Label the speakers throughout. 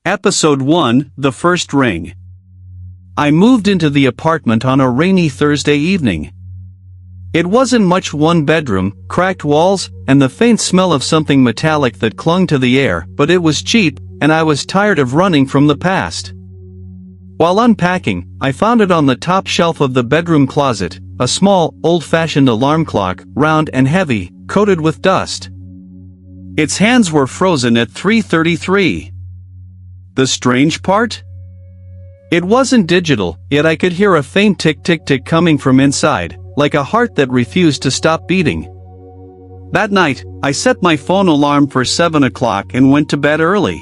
Speaker 1: Episode 1: The First Ring. I moved into the apartment on a rainy Thursday evening. It wasn't much. One bedroom, cracked walls, and the faint smell of something metallic that clung to the air, but it was cheap, and I was tired of running from the past. While unpacking, I found it on the top shelf of the bedroom closet, a small, old-fashioned alarm clock, round and heavy, coated with dust. Its hands were frozen at 3:33. The strange part? It wasn't digital, yet I could hear a faint tick-tick-tick coming from inside, like a heart that refused to stop beating. That night, I set my phone alarm for 7 o'clock and went to bed early.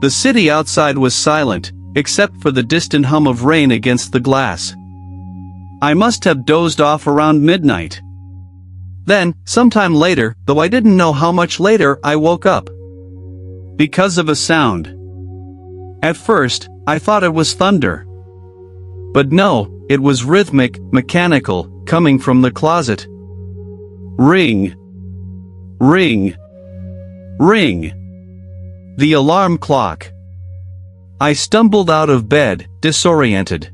Speaker 1: The city outside was silent, except for the distant hum of rain against the glass. I must have dozed off around midnight. Then, sometime later, though I didn't know how much later, I woke up. Because of a sound. At first, I thought it was thunder. But no, it was rhythmic, mechanical, coming from the closet. Ring. Ring. Ring. The alarm clock. I stumbled out of bed, disoriented.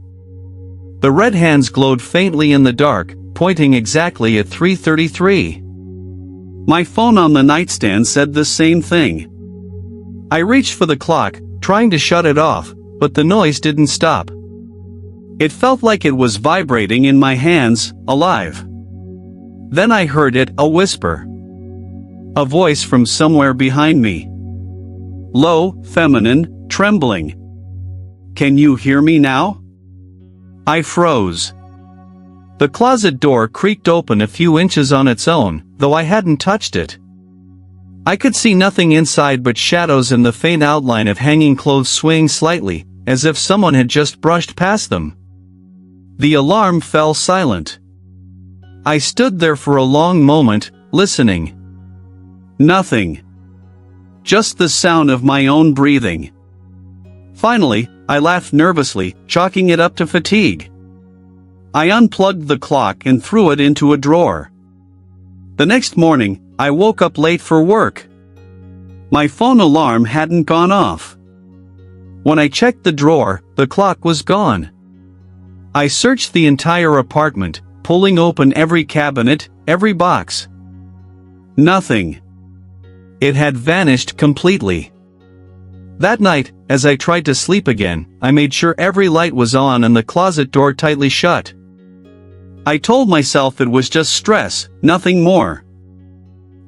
Speaker 1: The red hands glowed faintly in the dark, pointing exactly at 3:33. My phone on the nightstand said the same thing. I reached for the clock, trying to shut it off, but the noise didn't stop. It felt like it was vibrating in my hands, alive. Then I heard it, a whisper. A voice from somewhere behind me. Low, feminine, trembling. Can you hear me now? I froze. The closet door creaked open a few inches on its own, though I hadn't touched it. I could see nothing inside but shadows and the faint outline of hanging clothes swaying slightly, as if someone had just brushed past them. The alarm fell silent. I stood there for a long moment, listening. Nothing. Just the sound of my own breathing. Finally, I laughed nervously, chalking it up to fatigue. I unplugged the clock and threw it into a drawer. The next morning, I woke up late for work. My phone alarm hadn't gone off. When I checked the drawer, the clock was gone. I searched the entire apartment, pulling open every cabinet, every box. Nothing. It had vanished completely. That night, as I tried to sleep again, I made sure every light was on and the closet door tightly shut. I told myself it was just stress, nothing more.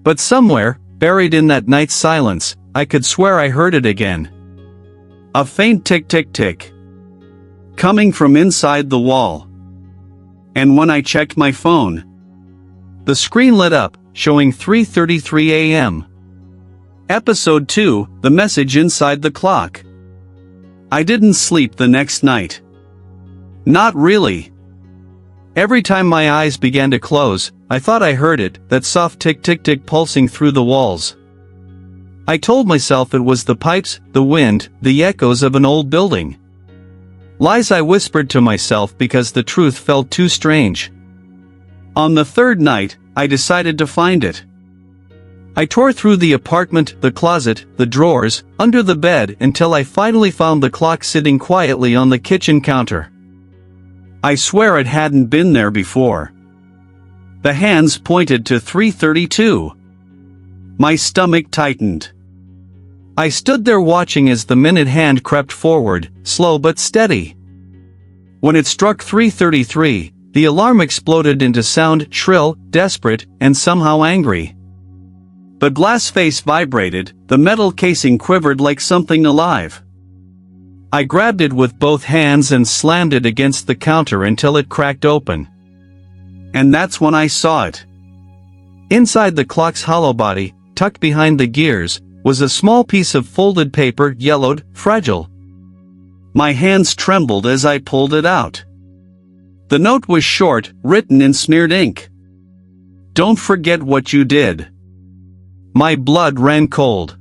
Speaker 1: But somewhere, buried in that night's silence, I could swear I heard it again. A faint tick-tick-tick. Coming from inside the wall. And when I checked my phone, the screen lit up, showing 3:33 a.m. Episode 2: The Message Inside the Clock. I didn't sleep the next night. Not really. Every time my eyes began to close, I thought I heard it, that soft tick-tick-tick pulsing through the walls. I told myself it was the pipes, the wind, the echoes of an old building. Lies I whispered to myself because the truth felt too strange. On the third night, I decided to find it. I tore through the apartment, the closet, the drawers, under the bed until I finally found the clock sitting quietly on the kitchen counter. I swear it hadn't been there before. The hands pointed to 3:32. My stomach tightened. I stood there watching as the minute hand crept forward, slow but steady. When it struck 3:33, the alarm exploded into sound, shrill, desperate, and somehow angry. The glass face vibrated, the metal casing quivered like something alive. I grabbed it with both hands and slammed it against the counter until it cracked open. And that's when I saw it. Inside the clock's hollow body, tucked behind the gears, was a small piece of folded paper, yellowed, fragile. My hands trembled as I pulled it out. The note was short, written in smeared ink. Don't forget what you did. My blood ran cold.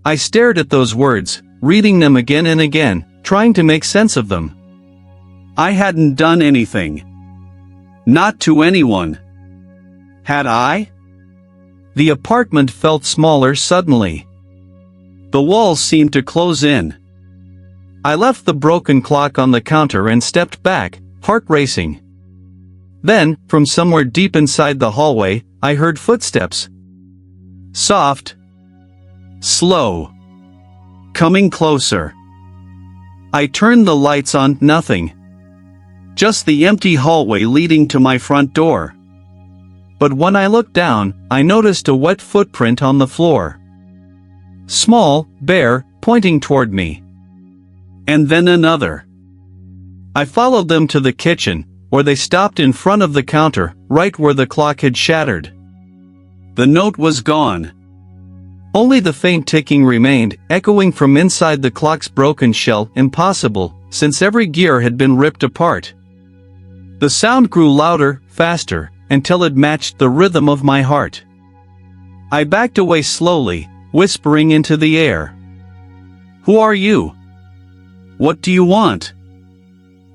Speaker 1: I stared at those words, reading them again and again, trying to make sense of them. I hadn't done anything. Not to anyone. Had I? The apartment felt smaller suddenly. The walls seemed to close in. I left the broken clock on the counter and stepped back, heart racing. Then, from somewhere deep inside the hallway, I heard footsteps. Soft. Slow. Coming closer. I turned the lights on, nothing. Just the empty hallway leading to my front door. But when I looked down, I noticed a wet footprint on the floor. Small, bare, pointing toward me. And then another. I followed them to the kitchen, where they stopped in front of the counter, right where the clock had shattered. The note was gone. Only the faint ticking remained, echoing from inside the clock's broken shell, impossible, since every gear had been ripped apart. The sound grew louder, faster, until it matched the rhythm of my heart. I backed away slowly, whispering into the air. "Who are you? What do you want?"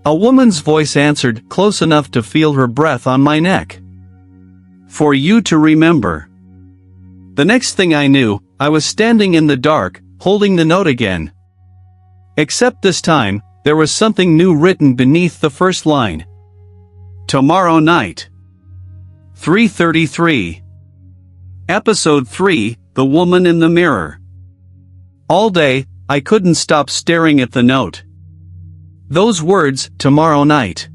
Speaker 1: A woman's voice answered, close enough to feel her breath on my neck. "For you to remember." The next thing I knew, I was standing in the dark, holding the note again. Except this time, there was something new written beneath the first line. Tomorrow night. 3:33. Episode 3, The Woman in the Mirror. All day, I couldn't stop staring at the note. Those words, tomorrow night.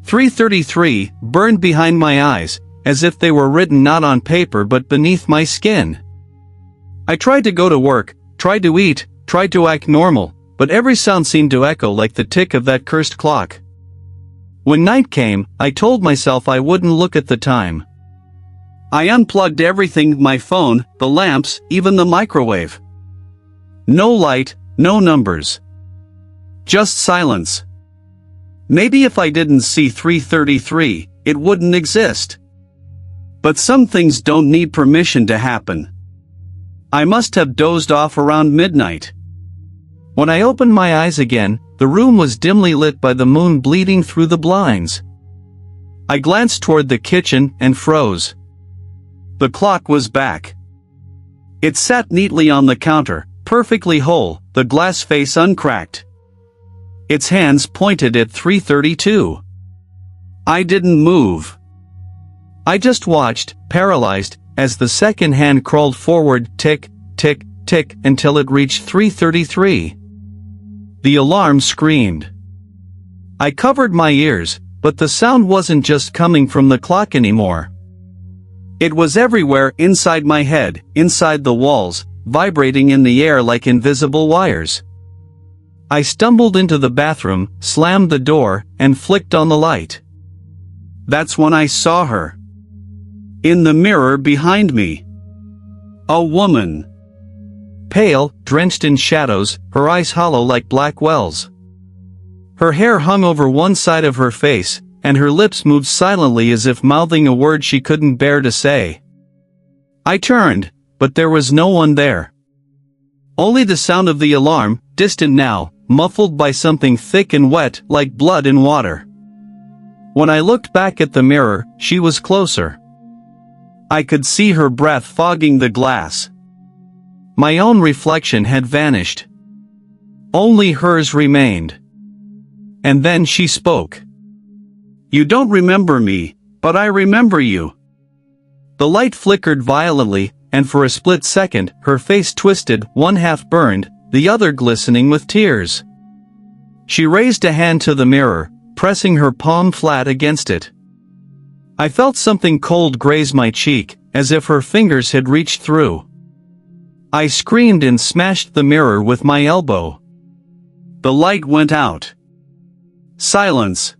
Speaker 1: 3:33, burned behind my eyes, as if they were written not on paper but beneath my skin. I tried to go to work, tried to eat, tried to act normal, but every sound seemed to echo like the tick of that cursed clock. When night came, I told myself I wouldn't look at the time. I unplugged everything, my phone, the lamps, even the microwave. No light, no numbers. Just silence. Maybe if I didn't see 3:33, it wouldn't exist. But some things don't need permission to happen. I must have dozed off around midnight. When I opened my eyes again, the room was dimly lit by the moon bleeding through the blinds. I glanced toward the kitchen and froze. The clock was back. It sat neatly on the counter, perfectly whole, the glass face uncracked. Its hands pointed at 3:32. I didn't move. I just watched, paralyzed, as the second hand crawled forward, tick, tick, tick, until it reached 3:33. The alarm screamed. I covered my ears, but the sound wasn't just coming from the clock anymore. It was everywhere, inside my head, inside the walls, vibrating in the air like invisible wires. I stumbled into the bathroom, slammed the door, and flicked on the light. That's when I saw her. In the mirror behind me. A woman. Pale, drenched in shadows, her eyes hollow like black wells. Her hair hung over one side of her face, and her lips moved silently as if mouthing a word she couldn't bear to say. I turned, but there was no one there. Only the sound of the alarm, distant now, muffled by something thick and wet, like blood in water. When I looked back at the mirror, she was closer. I could see her breath fogging the glass. My own reflection had vanished. Only hers remained. And then she spoke. "You don't remember me, but I remember you." The light flickered violently, and for a split second, her face twisted, one half burned, the other glistening with tears. She raised a hand to the mirror, pressing her palm flat against it. I felt something cold graze my cheek, as if her fingers had reached through. I screamed and smashed the mirror with my elbow. The light went out. Silence.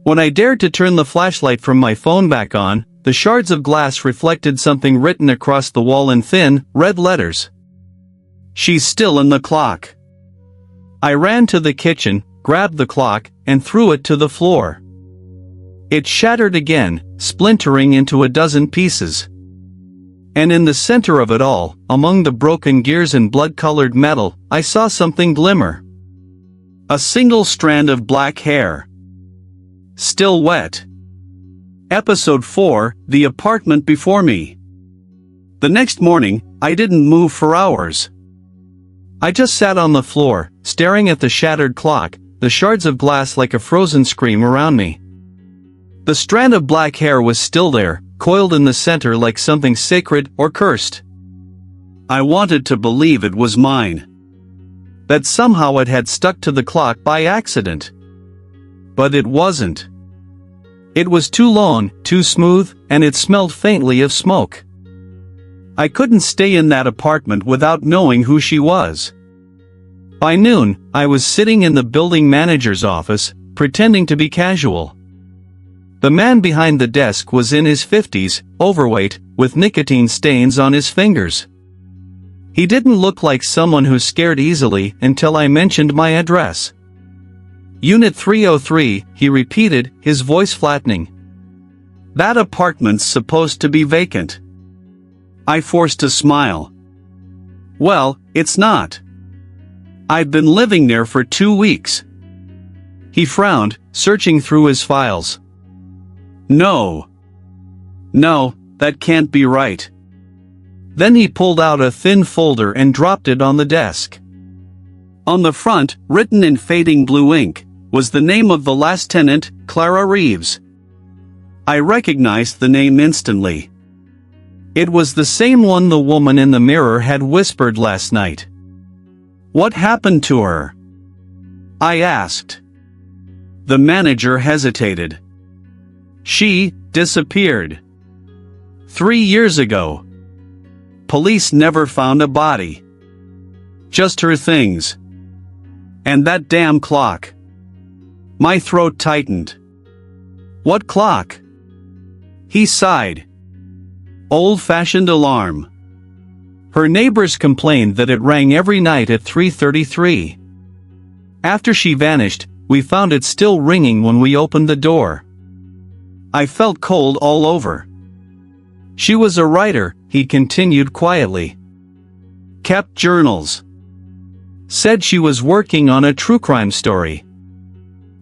Speaker 1: When I dared to turn the flashlight from my phone back on, the shards of glass reflected something written across the wall in thin, red letters. "She's still in the clock." I ran to the kitchen, grabbed the clock, and threw it to the floor. It shattered again, splintering into a dozen pieces. And in the center of it all, among the broken gears and blood-colored metal, I saw something glimmer. A single strand of black hair. Still wet. Episode 4, The Apartment Before Me. The next morning, I didn't move for hours. I just sat on the floor, staring at the shattered clock, the shards of glass like a frozen scream around me. The strand of black hair was still there, coiled in the center like something sacred or cursed. I wanted to believe it was mine. That somehow it had stuck to the clock by accident. But it wasn't. It was too long, too smooth, and it smelled faintly of smoke. I couldn't stay in that apartment without knowing who she was. By noon, I was sitting in the building manager's office, pretending to be casual. The man behind the desk was in his 50s, overweight, with nicotine stains on his fingers. He didn't look like someone who's scared easily until I mentioned my address. Unit 303, he repeated, his voice flattening. That apartment's supposed to be vacant. I forced a smile. Well, it's not. I've been living there for 2 weeks. He frowned, searching through his files. No, that can't be right. Then he pulled out a thin folder and dropped it on the desk. On the front, written in fading blue ink, was the name of the last tenant, Clara Reeves. I recognized the name instantly. It was the same one the woman in the mirror had whispered last night. What happened to her? I asked. The manager hesitated. She disappeared. 3 years ago. Police never found a body. Just her things. And that damn clock. My throat tightened. What clock? He sighed. Old-fashioned alarm. Her neighbors complained that it rang every night at 3:33. After she vanished, we found it still ringing when we opened the door. I felt cold all over. She was a writer, he continued quietly. Kept journals. Said she was working on a true crime story.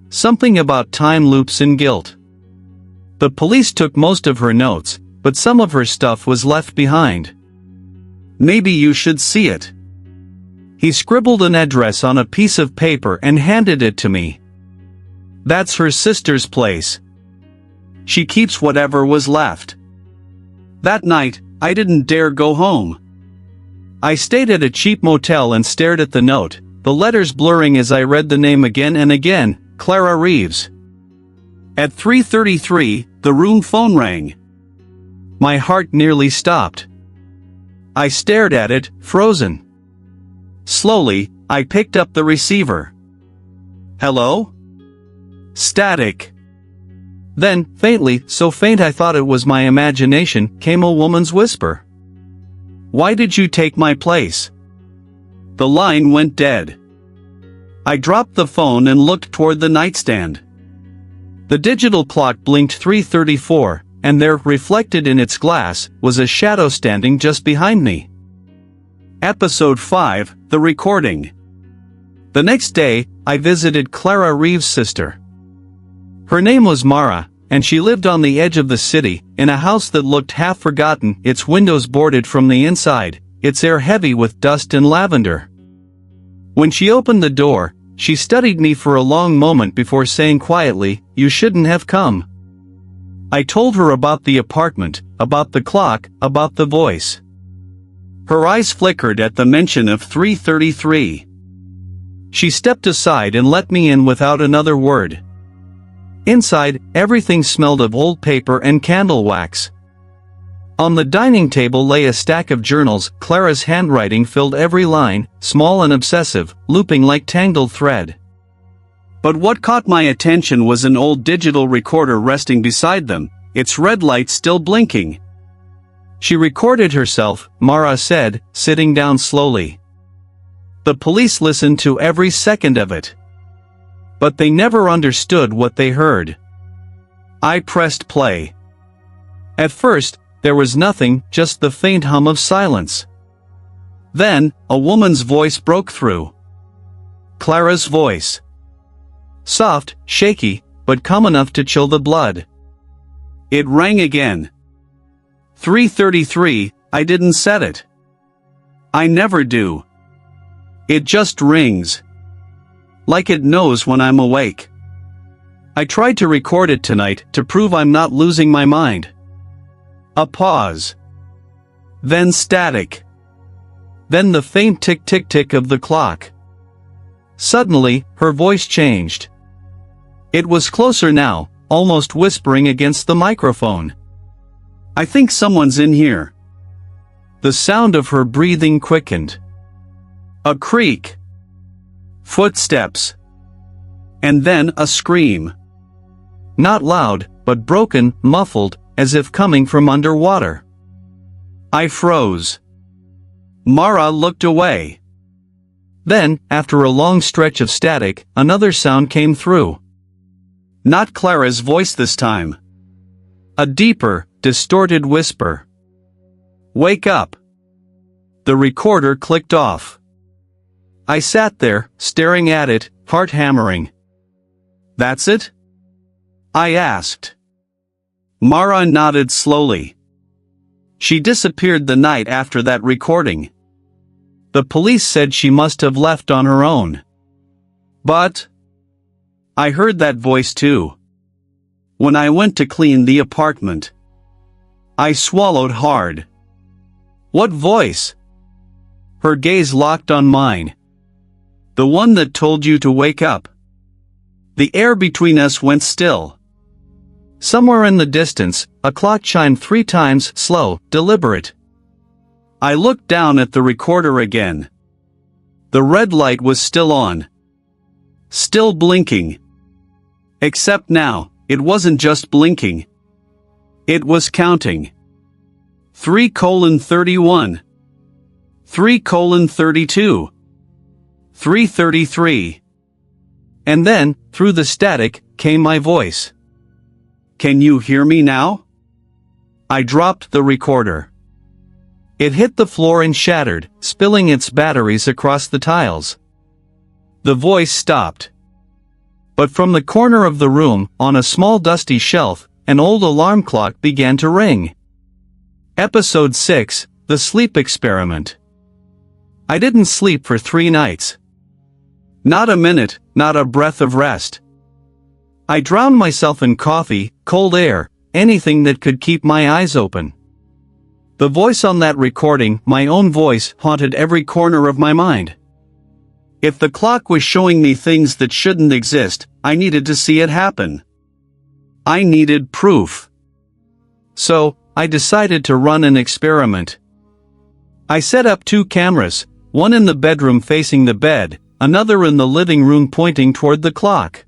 Speaker 1: Something about time loops and guilt. The police took most of her notes, but some of her stuff was left behind. Maybe you should see it. He scribbled an address on a piece of paper and handed it to me. That's her sister's place. She keeps whatever was left. That night, I didn't dare go home. I stayed at a cheap motel and stared at the note, the letters blurring as I read the name again and again, Clara Reeves. At 3:33, the room phone rang. My heart nearly stopped. I stared at it, frozen. Slowly, I picked up the receiver. Hello? Static. Then, faintly, so faint I thought it was my imagination, came a woman's whisper. Why did you take my place? The line went dead. I dropped the phone and looked toward the nightstand. The digital clock blinked 3:34, and there, reflected in its glass, was a shadow standing just behind me. Episode 5, The Recording. The next day, I visited Clara Reeves' sister. Her name was Mara, and she lived on the edge of the city, in a house that looked half forgotten, its windows boarded from the inside, its air heavy with dust and lavender. When she opened the door, she studied me for a long moment before saying quietly, "You shouldn't have come." I told her about the apartment, about the clock, about the voice. Her eyes flickered at the mention of 3:33. She stepped aside and let me in without another word. Inside, everything smelled of old paper and candle wax. On the dining table lay a stack of journals. Clara's handwriting filled every line, small and obsessive, looping like tangled thread. But what caught my attention was an old digital recorder resting beside them, its red light still blinking. She recorded herself, Mara said, sitting down slowly. The police listened to every second of it. But they never understood what they heard. I pressed play. At first, there was nothing, just the faint hum of silence. Then, a woman's voice broke through. Clara's voice. Soft, shaky, but calm enough to chill the blood. It rang again. 3:33, I didn't set it. I never do. It just rings. Like it knows when I'm awake. I tried to record it tonight to prove I'm not losing my mind. A pause. Then static. Then the faint tick-tick-tick of the clock. Suddenly, her voice changed. It was closer now, almost whispering against the microphone. I think someone's in here. The sound of her breathing quickened. A creak. Footsteps. And then a scream. Not loud, but broken, muffled, as if coming from underwater. I froze. Mara looked away. Then, after a long stretch of static, another sound came through. Not Clara's voice this time. A deeper, distorted whisper. Wake up. The recorder clicked off. I sat there, staring at it, heart hammering. That's it? I asked. Mara nodded slowly. She disappeared the night after that recording. The police said she must have left on her own. But I heard that voice too. When I went to clean the apartment. I swallowed hard. What voice? Her gaze locked on mine. The one that told you to wake up. The air between us went still. Somewhere in the distance, a clock chimed 3 times, slow, deliberate. I looked down at the recorder again. The red light was still on. Still blinking. Except now, it wasn't just blinking. It was counting. 3:31. 3:32. 3:33. And then, through the static, came my voice. Can you hear me now? I dropped the recorder. It hit the floor and shattered, spilling its batteries across the tiles. The voice stopped. But from the corner of the room, on a small dusty shelf, an old alarm clock began to ring. Episode 6, The Sleep Experiment. I didn't sleep for 3 nights. Not a minute, not a breath of rest. I drowned myself in coffee, cold air, anything that could keep my eyes open. The voice on that recording, my own voice, haunted every corner of my mind. If the clock was showing me things that shouldn't exist, I needed to see it happen. I needed proof. So, I decided to run an experiment. I set up 2 cameras, one in the bedroom facing the bed, another in the living room pointing toward the clock.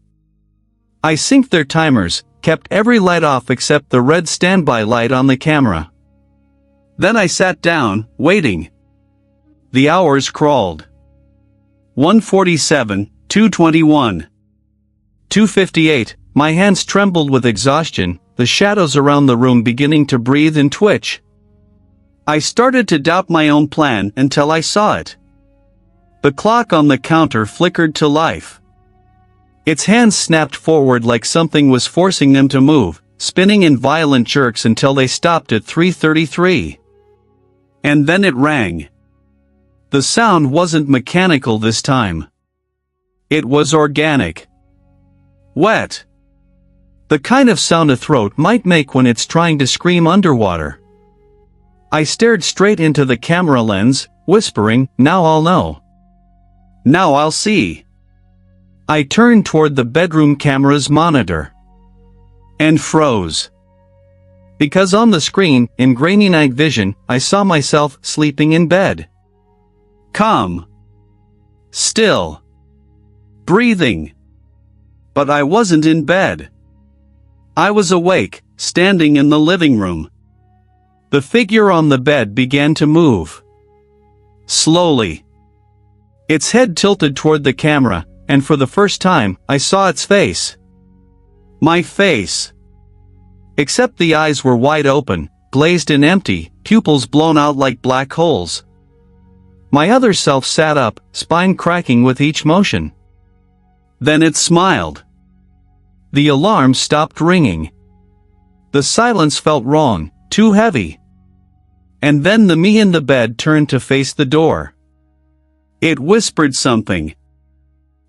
Speaker 1: I synced their timers, kept every light off except the red standby light on the camera. Then I sat down, waiting. The hours crawled. 1:47, 2:21. 2:58, my hands trembled with exhaustion, the shadows around the room beginning to breathe and twitch. I started to doubt my own plan until I saw it. The clock on the counter flickered to life. Its hands snapped forward like something was forcing them to move, spinning in violent jerks until they stopped at 3:33. And then it rang. The sound wasn't mechanical this time. It was organic. Wet. The kind of sound a throat might make when it's trying to scream underwater. I stared straight into the camera lens, whispering, "Now I'll know. Now I'll see." I turned toward the bedroom camera's monitor. And froze. Because on the screen, in grainy night vision, I saw myself sleeping in bed. Calm. Still. Breathing. But I wasn't in bed. I was awake, standing in the living room. The figure on the bed began to move. Slowly. Its head tilted toward the camera, and for the first time, I saw its face. My face. Except the eyes were wide open, glazed and empty, pupils blown out like black holes. My other self sat up, spine cracking with each motion. Then it smiled. The alarm stopped ringing. The silence felt wrong, too heavy. And then the me in the bed turned to face the door. It whispered something.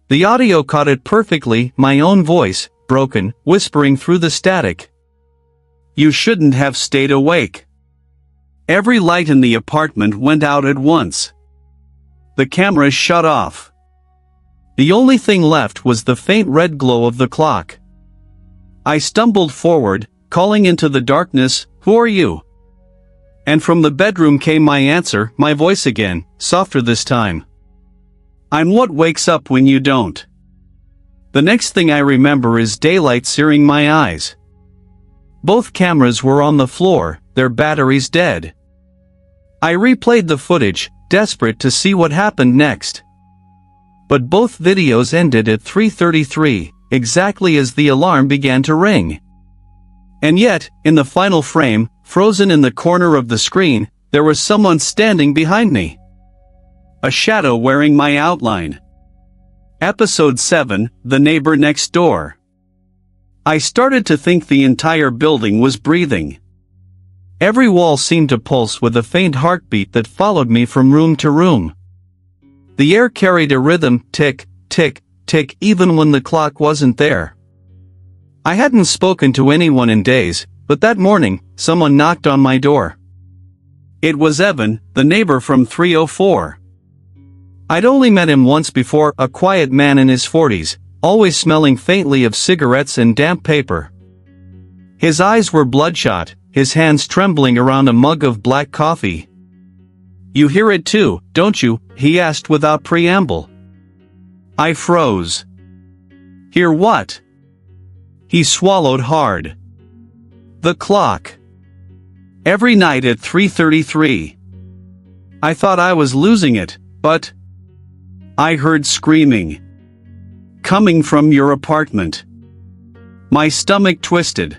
Speaker 1: The audio caught it perfectly, my own voice, broken, whispering through the static. You shouldn't have stayed awake. Every light in the apartment went out at once. The cameras shut off. The only thing left was the faint red glow of the clock. I stumbled forward, calling into the darkness, "Who are you?" And from the bedroom came my answer, my voice again, softer this time. "I'm what wakes up when you don't." The next thing I remember is daylight searing my eyes. Both cameras were on the floor, their batteries dead. I replayed the footage, desperate to see what happened next. But both videos ended at 3:33, exactly as the alarm began to ring. And yet, in the final frame, frozen in the corner of the screen, there was someone standing behind me. A shadow wearing my outline. Episode 7, The Neighbor Next Door. I started to think the entire building was breathing. Every wall seemed to pulse with a faint heartbeat that followed me from room to room. The air carried a rhythm, tick, tick, tick, even when the clock wasn't there. I hadn't spoken to anyone in days, but that morning, someone knocked on my door. It was Evan, the neighbor from 304. I'd only met him once before, a quiet man in his 40s, always smelling faintly of cigarettes and damp paper. His eyes were bloodshot, his hands trembling around a mug of black coffee. "You hear it too, don't you?" he asked without preamble. I froze. "Hear what?" He swallowed hard. "The clock. Every night at 3:33. I thought I was losing it, but I heard screaming. Coming from your apartment." My stomach twisted.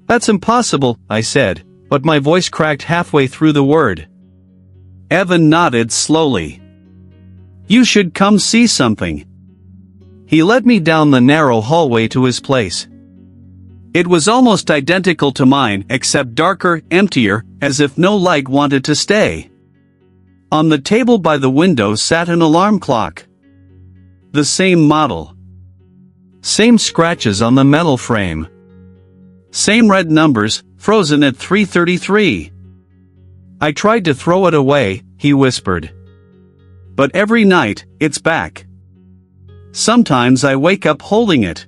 Speaker 1: "That's impossible," I said, but my voice cracked halfway through the word. Evan nodded slowly. "You should come see something." He led me down the narrow hallway to his place. It was almost identical to mine, except darker, emptier, as if no light wanted to stay. On the table by the window sat an alarm clock. The same model. Same scratches on the metal frame. Same red numbers, frozen at 3:33. "I tried to throw it away," he whispered. "But every night, it's back. Sometimes I wake up holding it."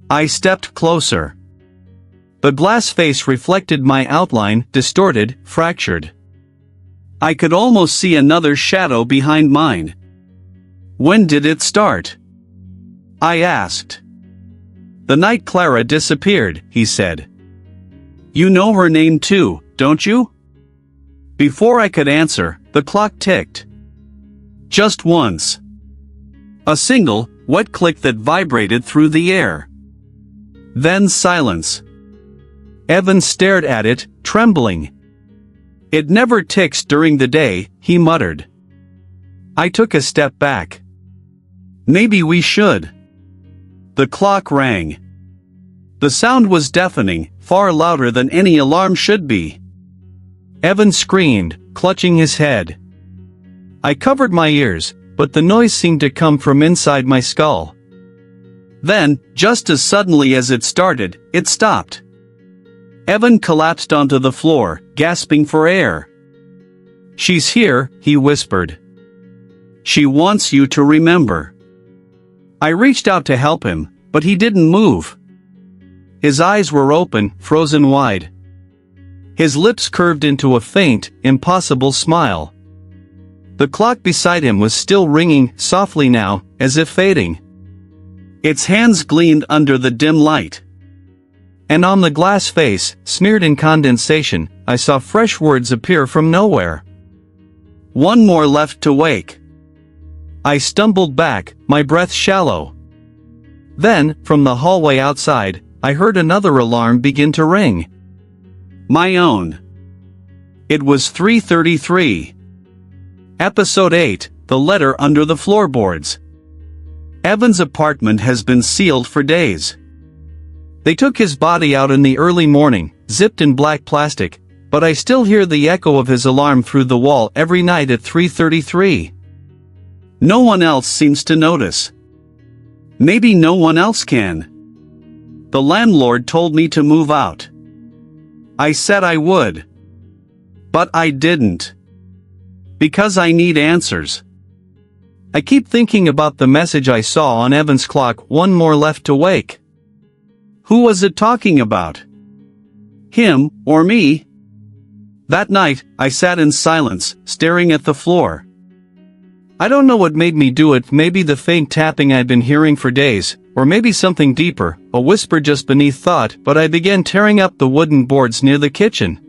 Speaker 1: I stepped closer. The glass face reflected my outline, distorted, fractured. I could almost see another shadow behind mine. "When did it start?" I asked. "The night Clara disappeared," he said. "You know her name too, don't you?" Before I could answer, the clock ticked. Just once. A single, wet click that vibrated through the air. Then silence. Evan stared at it, trembling. "It never ticks during the day," he muttered. I took a step back. "Maybe we should." The clock rang. The sound was deafening, far louder than any alarm should be. Evan screamed, clutching his head. I covered my ears, but the noise seemed to come from inside my skull. Then, just as suddenly as it started, it stopped. Evan collapsed onto the floor, gasping for air. "She's here," he whispered. "She wants you to remember." I reached out to help him, but he didn't move. His eyes were open, frozen wide. His lips curved into a faint, impossible smile. The clock beside him was still ringing, softly now, as if fading. Its hands gleamed under the dim light. And on the glass face, smeared in condensation, I saw fresh words appear from nowhere. "One more left to wake." I stumbled back, my breath shallow. Then, from the hallway outside, I heard another alarm begin to ring. My own. It was 3:33. Episode 8, The Letter Under the Floorboards. Evan's apartment has been sealed for days. They took his body out in the early morning, zipped in black plastic, but I still hear the echo of his alarm through the wall every night at 3:33. No one else seems to notice. Maybe no one else can. The landlord told me to move out. I said I would. But I didn't. Because I need answers. I keep thinking about the message I saw on Evan's clock, one more left to wake. Who was it talking about? Him, or me? That night, I sat in silence, staring at the floor. I don't know what made me do it, maybe the faint tapping I'd been hearing for days, or maybe something deeper, a whisper just beneath thought, but I began tearing up the wooden boards near the kitchen.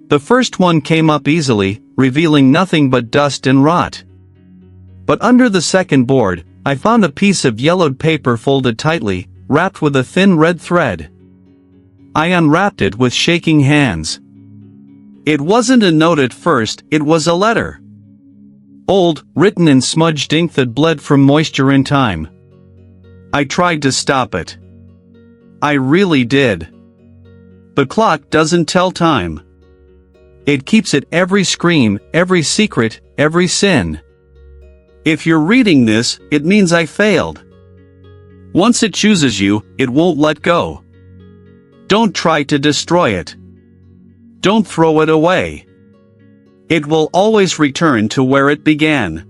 Speaker 1: The first one came up easily, revealing nothing but dust and rot. But under the second board, I found a piece of yellowed paper folded tightly, wrapped with a thin red thread. I unwrapped it with shaking hands. It wasn't a note at first, it was a letter. Old, written in smudged ink that bled from moisture in time. I tried to stop it. I really did. The clock doesn't tell time. It keeps it every scream, every secret, every sin. If you're reading this, it means I failed. Once it chooses you, it won't let go. Don't try to destroy it. Don't throw it away. It will always return to where it began.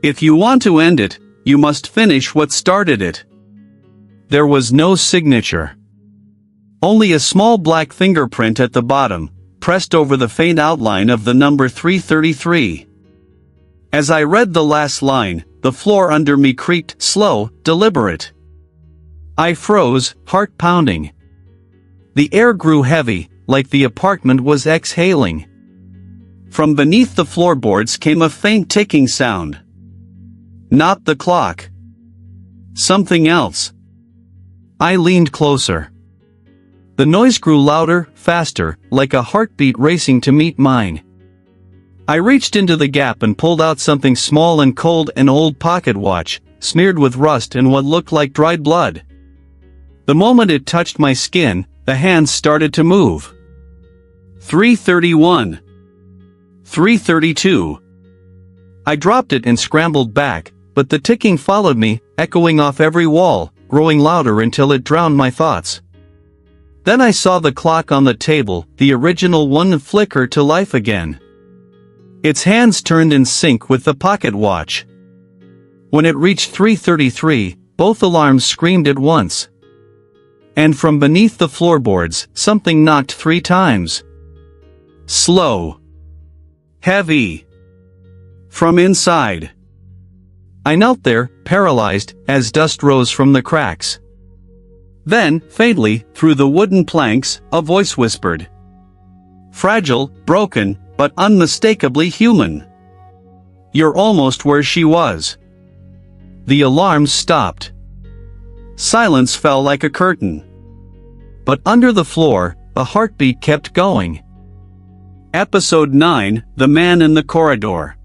Speaker 1: If you want to end it, you must finish what started it. There was no signature. Only a small black fingerprint at the bottom, pressed over the faint outline of the number 333. As I read the last line, the floor under me creaked, slow, deliberate. I froze, heart pounding. The air grew heavy, like the apartment was exhaling. From beneath the floorboards came a faint ticking sound. Not the clock. Something else. I leaned closer. The noise grew louder, faster, like a heartbeat racing to meet mine. I reached into the gap and pulled out something small and cold, an old pocket watch, smeared with rust and what looked like dried blood. The moment it touched my skin, the hands started to move. 3:31. 3:32. I dropped it and scrambled back, but the ticking followed me, echoing off every wall, growing louder until it drowned my thoughts. Then I saw the clock on the table, the original one, flicker to life again. Its hands turned in sync with the pocket watch. When it reached 3:33, both alarms screamed at once. And from beneath the floorboards, something knocked 3 times. Slow. Heavy. From inside. I knelt there, paralyzed, as dust rose from the cracks. Then, faintly, through the wooden planks, a voice whispered. Fragile, broken, but unmistakably human. You're almost where she was. The alarms stopped. Silence fell like a curtain. But under the floor, the heartbeat kept going. Episode 9, The Man in the Corridor.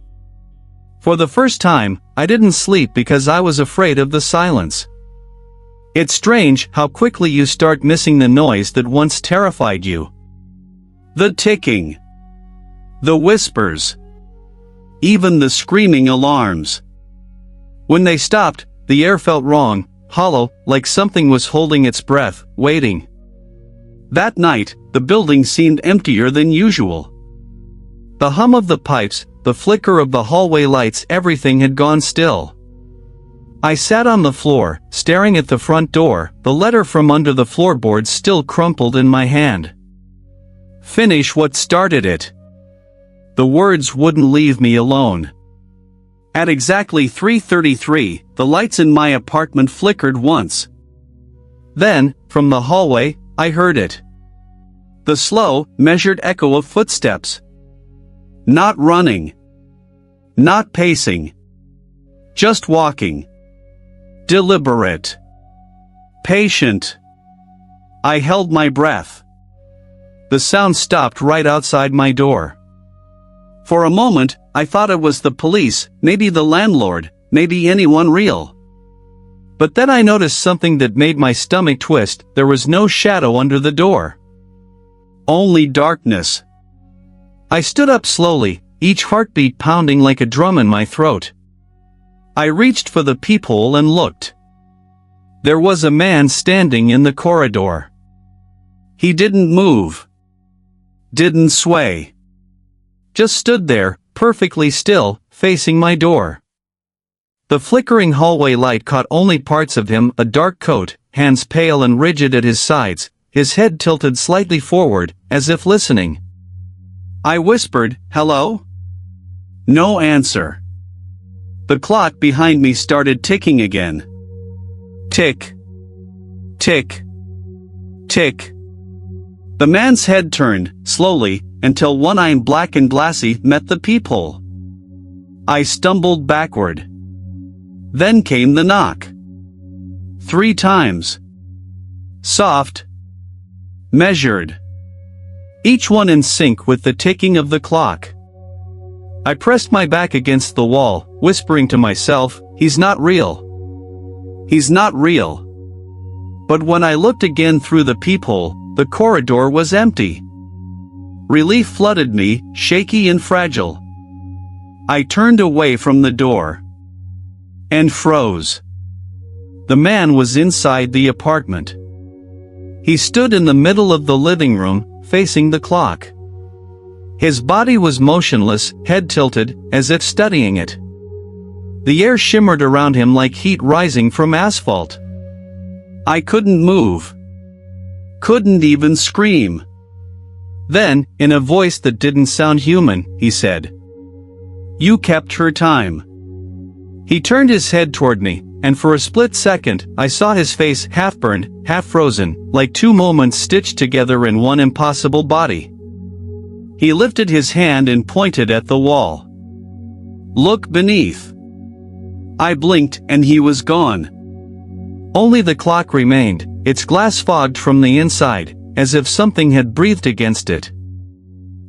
Speaker 1: For the first time, I didn't sleep because I was afraid of the silence. It's strange how quickly you start missing the noise that once terrified you. The ticking. The whispers. Even the screaming alarms. When they stopped, the air felt wrong, hollow, like something was holding its breath, waiting. That night, the building seemed emptier than usual. The hum of the pipes, the flicker of the hallway lights, everything had gone still. I sat on the floor, staring at the front door, the letter from under the floorboards still crumpled in my hand. Finish what started it. The words wouldn't leave me alone. At exactly 3:33, the lights in my apartment flickered once. Then, from the hallway, I heard it. The slow, measured echo of footsteps. Not running. Not pacing. Just walking. Deliberate. Patient. I held my breath. The sound stopped right outside my door. For a moment, I thought it was the police, maybe the landlord, maybe anyone real. But then I noticed something that made my stomach twist. There was no shadow under the door. Only darkness. I stood up slowly, each heartbeat pounding like a drum in my throat. I reached for the peephole and looked. There was a man standing in the corridor. He didn't move. Didn't sway. Just stood there, perfectly still, facing my door. The flickering hallway light caught only parts of him, a dark coat, hands pale and rigid at his sides, his head tilted slightly forward, as if listening. I whispered, "Hello?" No answer. The clock behind me started ticking again. Tick. Tick. Tick. The man's head turned, slowly, until one eye black and glassy met the peephole. I stumbled backward. Then came the knock. 3 times. Soft. Measured. Each one in sync with the ticking of the clock. I pressed my back against the wall, whispering to myself, "He's not real. He's not real." But when I looked again through the peephole, the corridor was empty. Relief flooded me, shaky and fragile. I turned away from the door. And froze. The man was inside the apartment. He stood in the middle of the living room, facing the clock. His body was motionless, head tilted, as if studying it. The air shimmered around him like heat rising from asphalt. I couldn't move. Couldn't even scream. Then, in a voice that didn't sound human, he said, "You kept her time." He turned his head toward me, and for a split second, I saw his face half-burned, half-frozen, like 2 moments stitched together in one impossible body. He lifted his hand and pointed at the wall. "Look beneath." I blinked and he was gone. Only the clock remained, its glass fogged from the inside, as if something had breathed against it.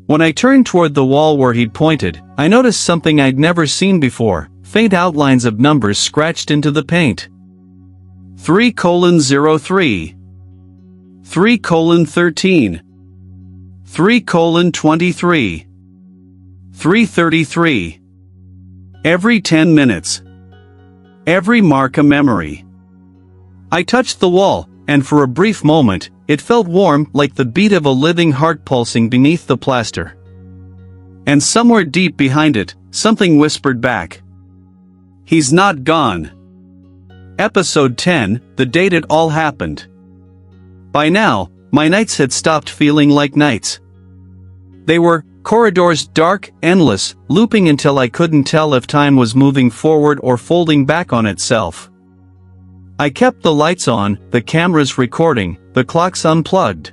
Speaker 1: When I turned toward the wall where he'd pointed, I noticed something I'd never seen before, faint outlines of numbers scratched into the paint. 3:03. 3:13. 3:23. 3:33. Every 10 minutes. Every mark a memory. I touched the wall, and for a brief moment, it felt warm, like the beat of a living heart pulsing beneath the plaster. And somewhere deep behind it, something whispered back. "He's not gone." Episode 10, the date it all happened. By now, my nights had stopped feeling like nights. They were corridors, dark, endless, looping until I couldn't tell if time was moving forward or folding back on itself. I kept the lights on, the cameras recording, the clocks unplugged.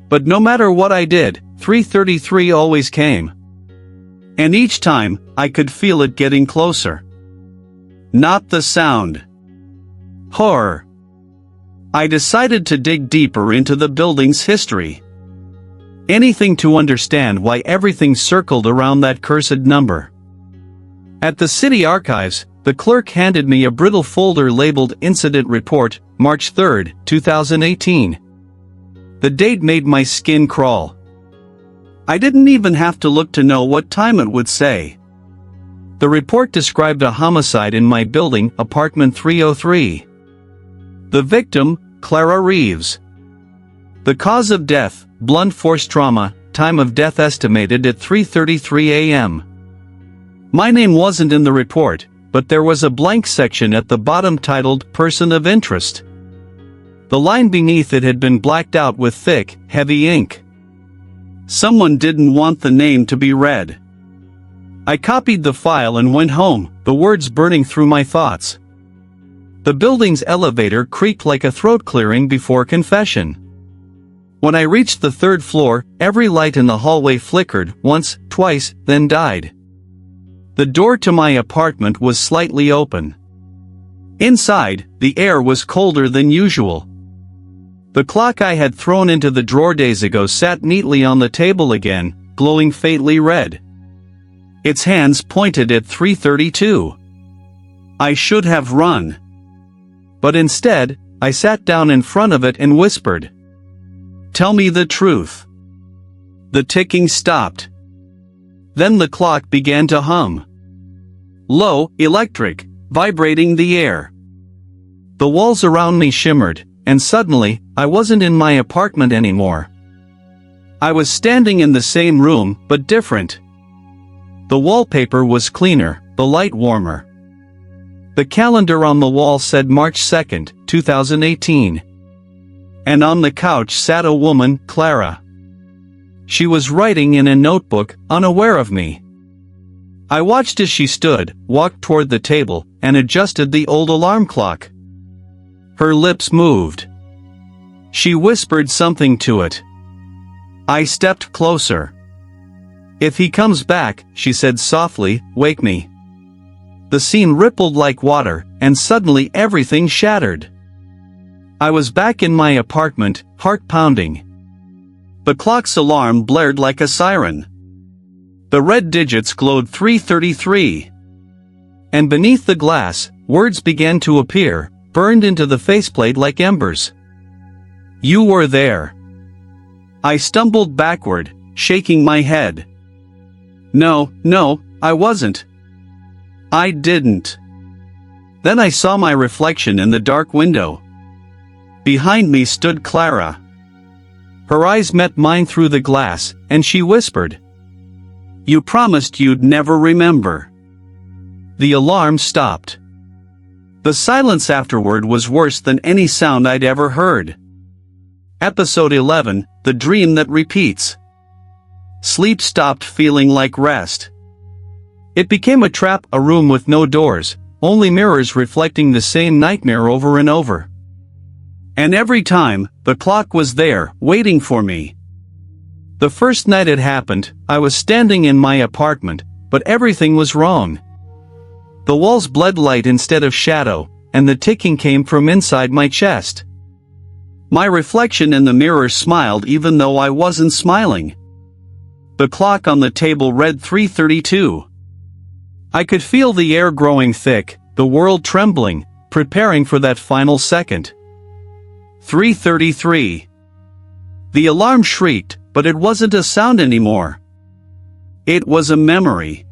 Speaker 1: But no matter what I did, 3:33 always came. And each time, I could feel it getting closer. Not the sound. Horror. I decided to dig deeper into the building's history. Anything to understand why everything circled around that cursed number. At the city archives, the clerk handed me a brittle folder labeled Incident Report, March 3, 2018. The date made my skin crawl. I didn't even have to look to know what time it would say. The report described a homicide in my building, apartment 303. The victim, Clara Reeves. The cause of death, blunt force trauma, time of death estimated at 3:33 a.m. My name wasn't in the report, but there was a blank section at the bottom titled Person of Interest. The line beneath it had been blacked out with thick, heavy ink. Someone didn't want the name to be read. I copied the file and went home, the words burning through my thoughts. The building's elevator creaked like a throat clearing before confession. When I reached the 3rd floor, every light in the hallway flickered, once, twice, then died. The door to my apartment was slightly open. Inside, the air was colder than usual. The clock I had thrown into the drawer days ago sat neatly on the table again, glowing faintly red. Its hands pointed at 3:32. I should have run. But instead, I sat down in front of it and whispered, "Tell me the truth." The ticking stopped. Then the clock began to hum. Low, electric, vibrating the air. The walls around me shimmered, and suddenly, I wasn't in my apartment anymore. I was standing in the same room, but different. The wallpaper was cleaner, the light warmer. The calendar on the wall said March 2nd, 2018. And on the couch sat a woman, Clara. She was writing in a notebook, unaware of me. I watched as she stood, walked toward the table, and adjusted the old alarm clock. Her lips moved. She whispered something to it. I stepped closer. If he comes back, she said softly, wake me. The scene rippled like water, and suddenly everything shattered. I was back in my apartment, heart pounding. The clock's alarm blared like a siren. The red digits glowed 3:33. And beneath the glass, words began to appear, burned into the faceplate like embers. You were there. I stumbled backward, shaking my head. No, I wasn't. I didn't. Then I saw my reflection in the dark window. Behind me stood Clara. Her eyes met mine through the glass, and she whispered, You promised you'd never remember. The alarm stopped. The silence afterward was worse than any sound I'd ever heard. Episode 11, The Dream That Repeats. Sleep stopped feeling like rest. It became a trap, a room with no doors, only mirrors reflecting the same nightmare over and over. And every time, the clock was there, waiting for me. The first night it happened, I was standing in my apartment, but everything was wrong. The walls bled light instead of shadow, and the ticking came from inside my chest. My reflection in the mirror smiled even though I wasn't smiling. The clock on the table read 3:32. I could feel the air growing thick, the world trembling, preparing for that final second. 3:33. The alarm shrieked, but it wasn't a sound anymore. It was a memory.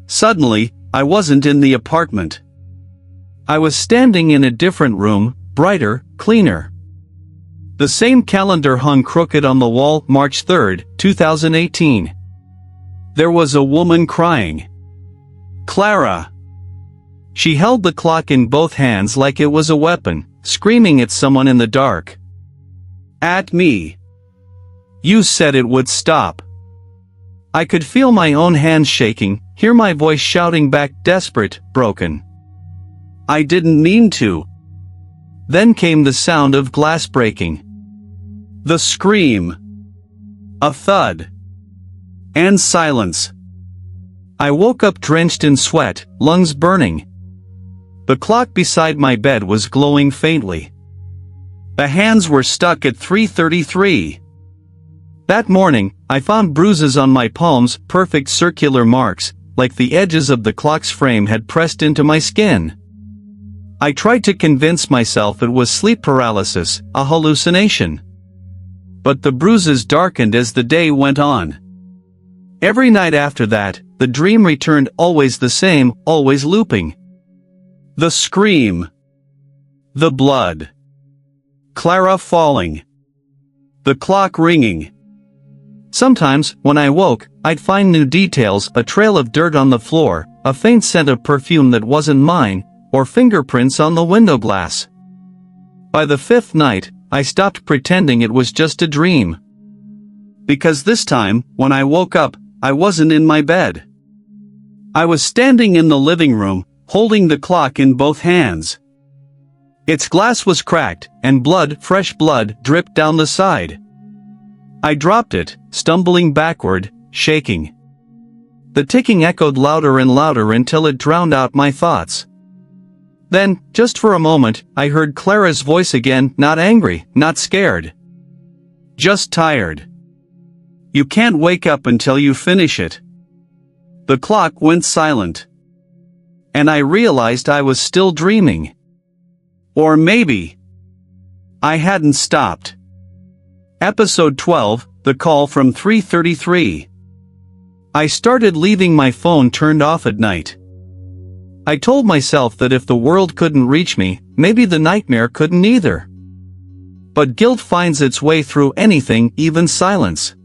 Speaker 1: Suddenly, I wasn't in the apartment. I was standing in a different room, brighter, cleaner. The same calendar hung crooked on the wall, March 3rd, 2018. There was a woman crying. Clara. She held the clock in both hands like it was a weapon, screaming at someone in the dark. At me. You said it would stop. I could feel my own hands shaking, hear my voice shouting back, desperate, broken. I didn't mean to. Then came the sound of glass breaking. The scream. A thud. And silence. I woke up drenched in sweat, lungs burning. The clock beside my bed was glowing faintly. The hands were stuck at 3:33. That morning, I found bruises on my palms, perfect circular marks, like the edges of the clock's frame had pressed into my skin. I tried to convince myself it was sleep paralysis, a hallucination. But the bruises darkened as the day went on. Every night after that, the dream returned, always the same, always looping. The scream. The blood. Clara falling. The clock ringing. Sometimes, when I woke, I'd find new details, a trail of dirt on the floor, a faint scent of perfume that wasn't mine, or fingerprints on the window glass. By the fifth night, I stopped pretending it was just a dream. Because this time, when I woke up, I wasn't in my bed. I was standing in the living room, holding the clock in both hands. Its glass was cracked, and blood, fresh blood, dripped down the side. I dropped it, stumbling backward, shaking. The ticking echoed louder and louder until it drowned out my thoughts. Then, just for a moment, I heard Clara's voice again, not angry, not scared. Just tired. You can't wake up until you finish it. The clock went silent. And I realized I was still dreaming. Or maybe I hadn't stopped. Episode 12, The Call from 3:33. I started leaving my phone turned off at night. I told myself that if the world couldn't reach me, maybe the nightmare couldn't either. But guilt finds its way through anything, even silence.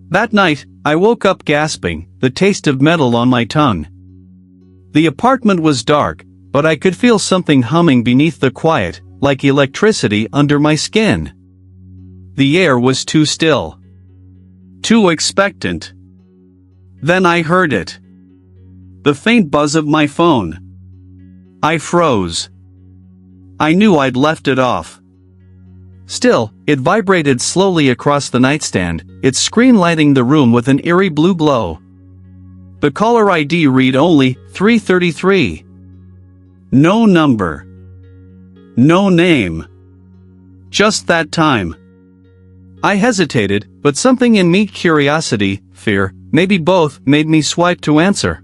Speaker 1: That night, I woke up gasping, the taste of metal on my tongue. The apartment was dark, but I could feel something humming beneath the quiet, like electricity under my skin. The air was too still. Too expectant. Then I heard it. The faint buzz of my phone. I froze. I knew I'd left it off. Still, it vibrated slowly across the nightstand, its screen lighting the room with an eerie blue glow. The caller ID read only 333. No number. No name. Just that time. I hesitated, but something in me, curiosity, fear, maybe both, made me swipe to answer.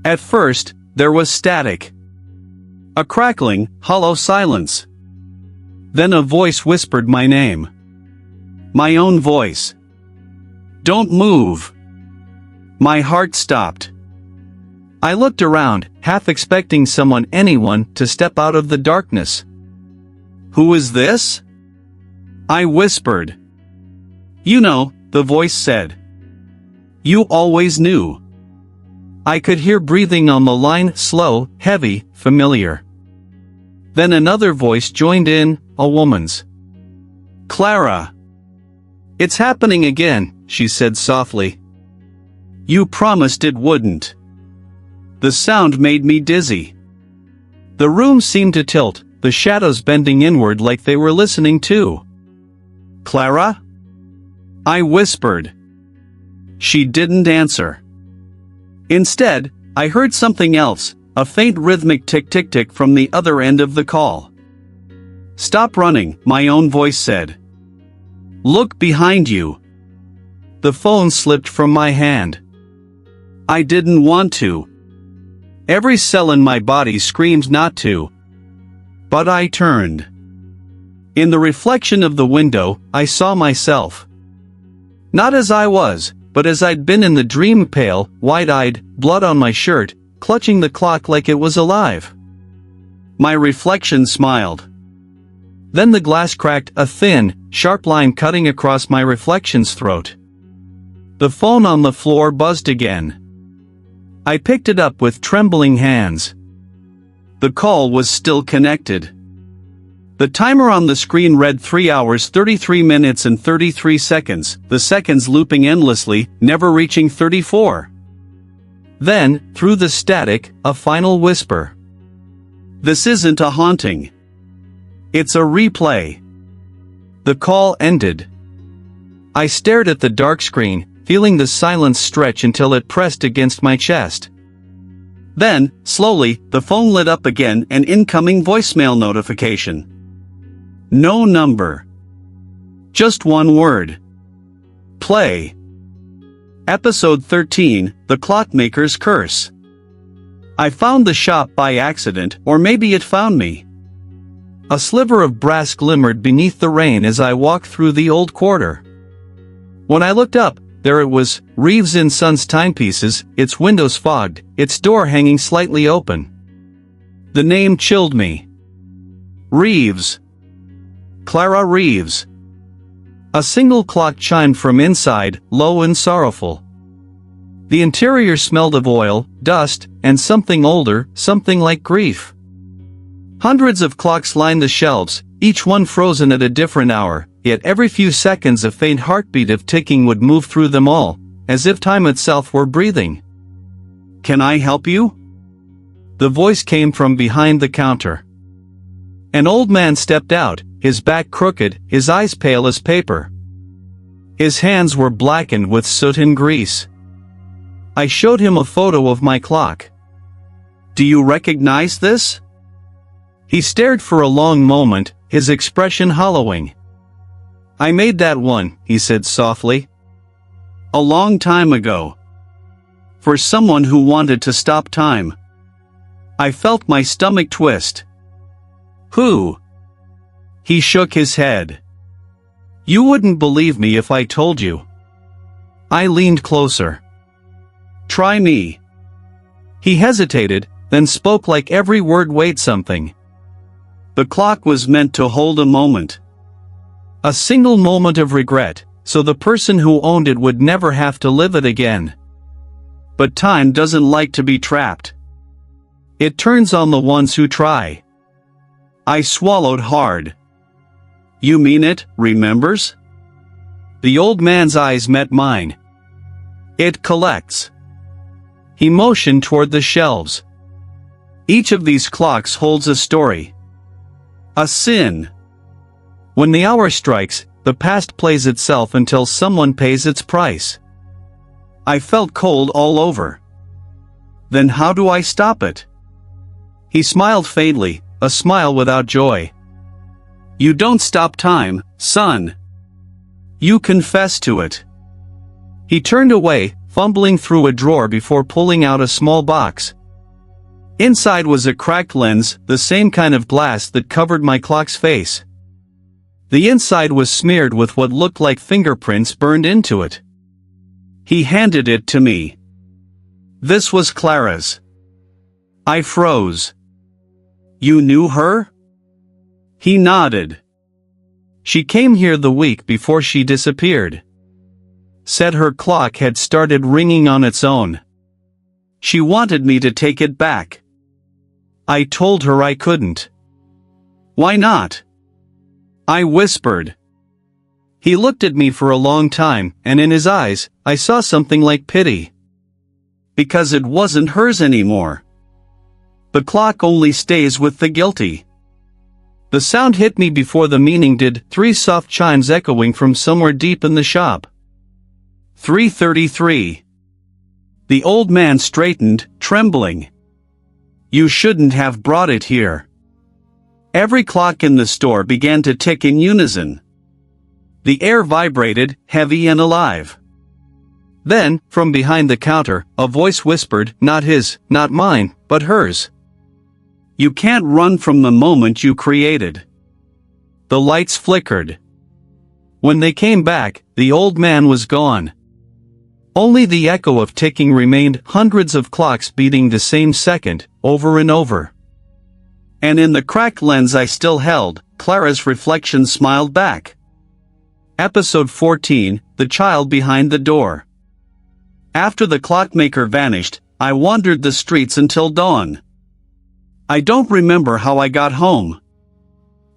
Speaker 1: At first, there was static. A crackling, hollow silence. Then a voice whispered my name. My own voice. Don't move. My heart stopped. I looked around, half expecting anyone, to step out of the darkness. Who is this? I whispered. You know, the voice said. You always knew. I could hear breathing on the line, slow, heavy, familiar. Then another voice joined in, a woman's. Clara. It's happening again, she said softly. You promised it wouldn't. The sound made me dizzy. The room seemed to tilt, the shadows bending inward like they were listening too. Clara? I whispered. She didn't answer. Instead, I heard something else, a faint rhythmic tick-tick-tick from the other end of the call. Stop running, my own voice said. Look behind you. The phone slipped from my hand. I didn't want to. Every cell in my body screamed not to. But I turned. In the reflection of the window, I saw myself. Not as I was, but as I'd been in the dream, pale, wide-eyed, blood on my shirt, clutching the clock like it was alive. My reflection smiled. Then the glass cracked, a thin, sharp line cutting across my reflection's throat. The phone on the floor buzzed again. I picked it up with trembling hands. The call was still connected. The timer on the screen read 3 hours 33 minutes and 33 seconds, the seconds looping endlessly, never reaching 34. Then, through the static, a final whisper. This isn't a haunting. It's a replay. The call ended. I stared at the dark screen, feeling the silence stretch until it pressed against my chest. Then, slowly, the phone lit up again, an incoming voicemail notification. No number. Just one word. Play. Episode 13, The Clockmaker's Curse. I found the shop by accident, or maybe it found me. A sliver of brass glimmered beneath the rain as I walked through the old quarter. When I looked up, there it was, Reeves & Sons timepieces, its windows fogged, its door hanging slightly open. The name chilled me. Reeves. Clara Reeves. A single clock chimed from inside, low and sorrowful. The interior smelled of oil, dust, and something older, something like grief. Hundreds of clocks lined the shelves, each one frozen at a different hour, yet every few seconds a faint heartbeat of ticking would move through them all, as if time itself were breathing. Can I help you? The voice came from behind the counter. An old man stepped out, his back crooked, his eyes pale as paper. His hands were blackened with soot and grease. I showed him a photo of my clock. Do you recognize this? He stared for a long moment, his expression hollowing. I made that one, he said softly. A long time ago. For someone who wanted to stop time. I felt my stomach twist. Who? He shook his head. You wouldn't believe me if I told you. I leaned closer. Try me. He hesitated, then spoke like every word weighed something. The clock was meant to hold a moment. A single moment of regret, so the person who owned it would never have to live it again. But time doesn't like to be trapped. It turns on the ones who try. I swallowed hard. You mean it, remembers? The old man's eyes met mine. It collects. He motioned toward the shelves. Each of these clocks holds a story. A sin. When the hour strikes, the past plays itself until someone pays its price. I felt cold all over. Then how do I stop it? He smiled faintly, a smile without joy. You don't stop time, son. You confess to it. He turned away, fumbling through a drawer before pulling out a small box. Inside was a cracked lens, the same kind of glass that covered my clock's face. The inside was smeared with what looked like fingerprints burned into it. He handed it to me. This was Clara's. I froze. You knew her? He nodded. She came here the week before she disappeared. Said her clock had started ringing on its own. She wanted me to take it back. I told her I couldn't. Why not? I whispered. He looked at me for a long time, and in his eyes, I saw something like pity. Because it wasn't hers anymore. The clock only stays with the guilty. The sound hit me before the meaning did, 3 soft chimes echoing from somewhere deep in the shop. 3:33. The old man straightened, trembling. You shouldn't have brought it here. Every clock in the store began to tick in unison. The air vibrated, heavy and alive. Then, from behind the counter, a voice whispered, not his, not mine, but hers. You can't run from the moment you created. The lights flickered. When they came back, the old man was gone. Only the echo of ticking remained, hundreds of clocks beating the same second, over and over. And in the cracked lens I still held, Clara's reflection smiled back. Episode 14, The Child Behind the Door. After the clockmaker vanished, I wandered the streets until dawn. I don't remember how I got home.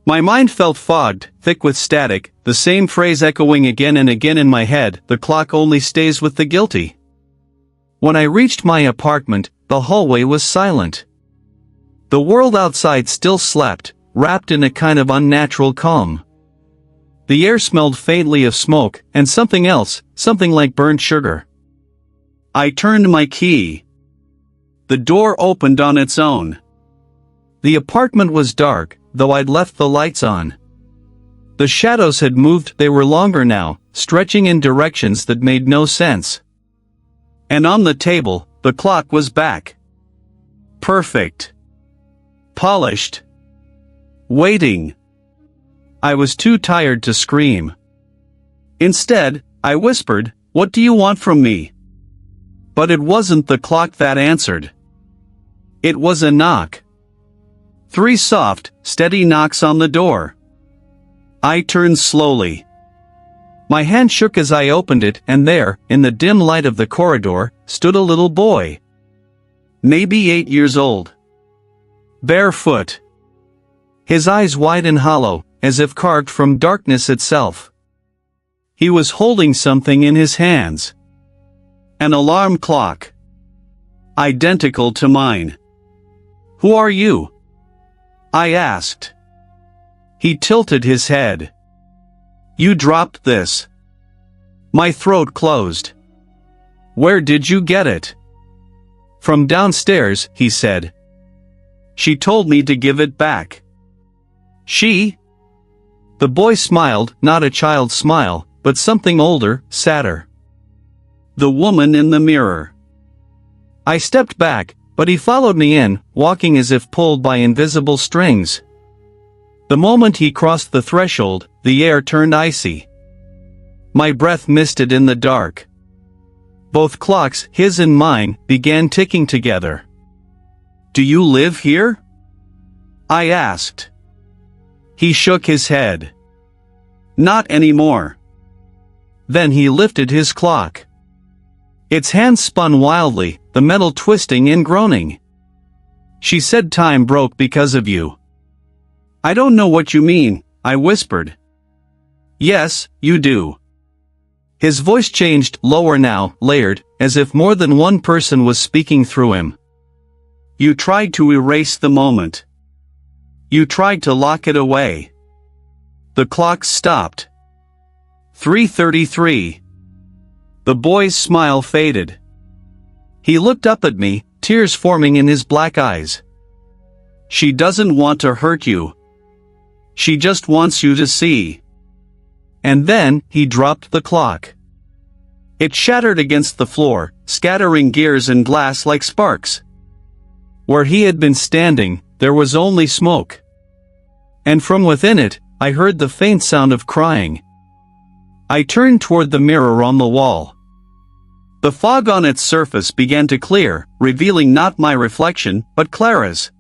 Speaker 1: My mind felt fogged, thick with static, the same phrase echoing again and again in my head, the clock only stays with the guilty. When I reached my apartment, the hallway was silent. The world outside still slept, wrapped in a kind of unnatural calm. The air smelled faintly of smoke, and something else, something like burnt sugar. I turned my key. The door opened on its own. The apartment was dark, though I'd left the lights on. The shadows had moved, they were longer now, stretching in directions that made no sense. And on the table, the clock was back. Perfect. Polished. Waiting. I was too tired to scream. Instead, I whispered, "What do you want from me?" But it wasn't the clock that answered. It was a knock. 3 soft, steady knocks on the door. I turned slowly. My hand shook as I opened it, and there, in the dim light of the corridor, stood a little boy. Maybe 8 years old. Barefoot. His eyes wide and hollow, as if carved from darkness itself. He was holding something in his hands. An alarm clock. Identical to mine. Who are you? I asked. He tilted his head. You dropped this. My throat closed. Where did you get it? From downstairs, he said. She told me to give it back. She? The boy smiled, not a child's smile, but something older, sadder. The woman in the mirror. I stepped back, but he followed me in, walking as if pulled by invisible strings. The moment he crossed the threshold, the air turned icy. My breath misted in the dark. Both clocks, his and mine, began ticking together. Do you live here? I asked. He shook his head. Not anymore. Then he lifted his clock. Its hands spun wildly, the metal twisting and groaning. She said time broke because of you. I don't know what you mean, I whispered. Yes, you do. His voice changed, lower now, layered, as if more than one person was speaking through him. You tried to erase the moment. You tried to lock it away. The clock stopped. 3:33. The boy's smile faded. He looked up at me, tears forming in his black eyes. She doesn't want to hurt you. She just wants you to see. And then, he dropped the clock. It shattered against the floor, scattering gears and glass like sparks. Where he had been standing, there was only smoke. And from within it, I heard the faint sound of crying. I turned toward the mirror on the wall. The fog on its surface began to clear, revealing not my reflection, but Clara's.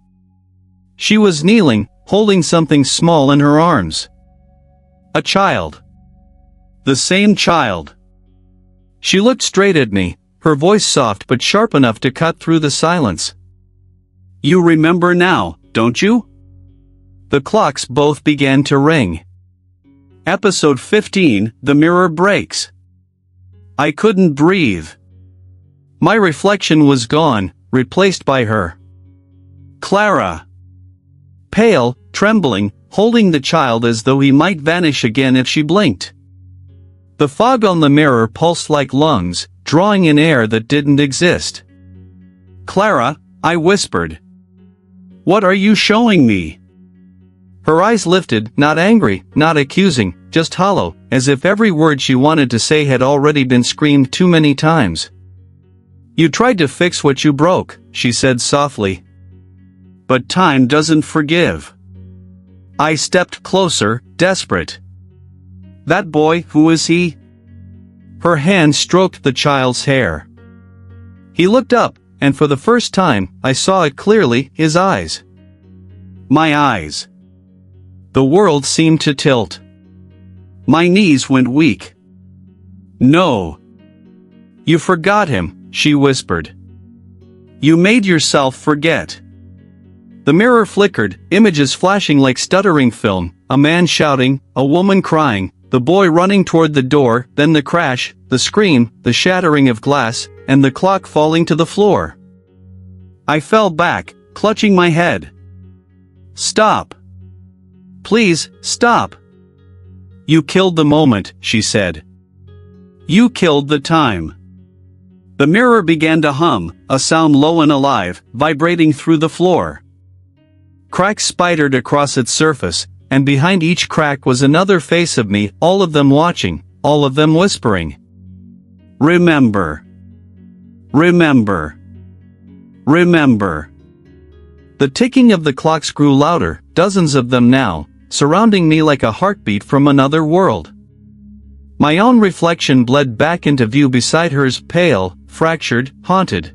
Speaker 1: She was kneeling, holding something small in her arms. A child. The same child. She looked straight at me, her voice soft but sharp enough to cut through the silence. You remember now, don't you? The clocks both began to ring. Episode 15, The Mirror Breaks. I couldn't breathe. My reflection was gone, replaced by her. Clara. Pale, trembling, holding the child as though he might vanish again if she blinked. The fog on the mirror pulsed like lungs, drawing in air that didn't exist. Clara, I whispered. What are you showing me? Her eyes lifted, not angry, not accusing, just hollow, as if every word she wanted to say had already been screamed too many times. You tried to fix what you broke, she said softly. But time doesn't forgive. I stepped closer, desperate. That boy, who is he? Her hand stroked the child's hair. He looked up, and for the first time, I saw it clearly, his eyes. My eyes. The world seemed to tilt. My knees went weak. No. You forgot him, she whispered. You made yourself forget. The mirror flickered, images flashing like stuttering film, a man shouting, a woman crying, the boy running toward the door, then the crash, the scream, the shattering of glass, and the clock falling to the floor. I fell back, clutching my head. Stop. Please, stop. You killed the moment, she said. You killed the time. The mirror began to hum, a sound low and alive, vibrating through the floor. Cracks spidered across its surface, and behind each crack was another face of me, all of them watching, all of them whispering. Remember. Remember. Remember. The ticking of the clocks grew louder, dozens of them now, surrounding me like a heartbeat from another world. My own reflection bled back into view beside hers, pale, fractured, haunted.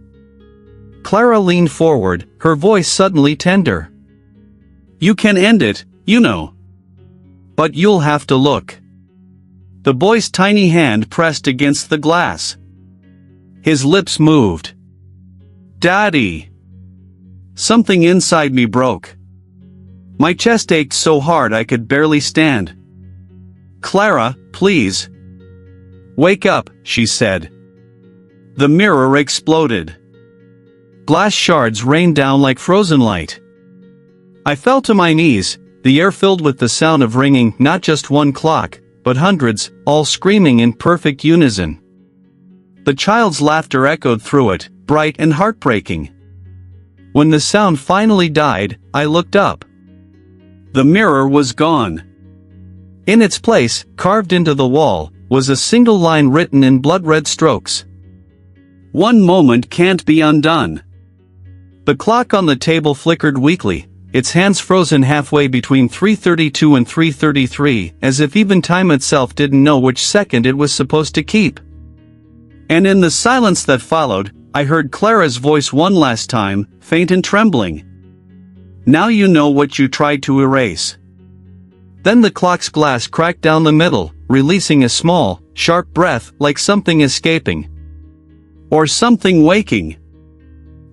Speaker 1: Clara leaned forward, her voice suddenly tender. You can end it, you know. But you'll have to look. The boy's tiny hand pressed against the glass. His lips moved. Daddy. Something inside me broke. My chest ached so hard I could barely stand. Clara, please. Wake up, she said. The mirror exploded. Glass shards rained down like frozen light. I fell to my knees, the air filled with the sound of ringing, not just one clock, but hundreds, all screaming in perfect unison. The child's laughter echoed through it, bright and heartbreaking. When the sound finally died, I looked up. The mirror was gone. In its place, carved into the wall, was a single line written in blood-red strokes. One moment can't be undone. The clock on the table flickered weakly, its hands frozen halfway between 3:32 and 3:33, as if even time itself didn't know which second it was supposed to keep. And in the silence that followed, I heard Clara's voice one last time, faint and trembling. "Now you know what you tried to erase." Then the clock's glass cracked down the middle, releasing a small, sharp breath like something escaping. Or something waking.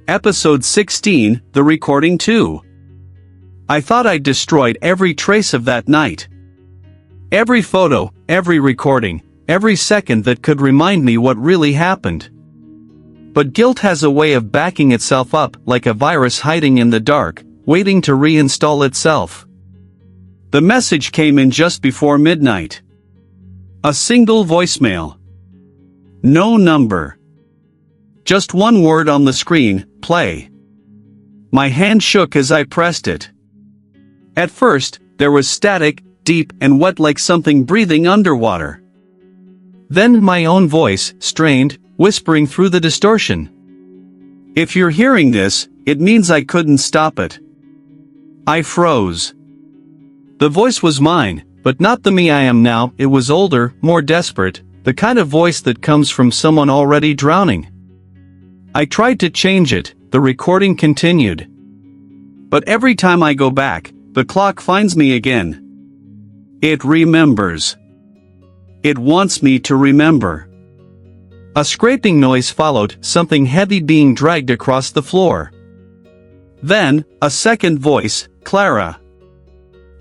Speaker 1: Episode 16, The Recording 2. I thought I'd destroyed every trace of that night. Every photo, every recording, every second that could remind me what really happened. But guilt has a way of backing itself up like a virus hiding in the dark, waiting to reinstall itself. The message came in just before midnight. A single voicemail. No number. Just one word on the screen, play. My hand shook as I pressed it. At first, there was static, deep and wet like something breathing underwater. Then my own voice, strained, whispering through the distortion. "If you're hearing this, it means I couldn't stop it." I froze. The voice was mine, but not the me I am now. It was older, more desperate, the kind of voice that comes from someone already drowning. I tried to change it, the recording continued. But every time I go back, the clock finds me again. It remembers. It wants me to remember. A scraping noise followed, something heavy being dragged across the floor. Then, a second voice, "Clara.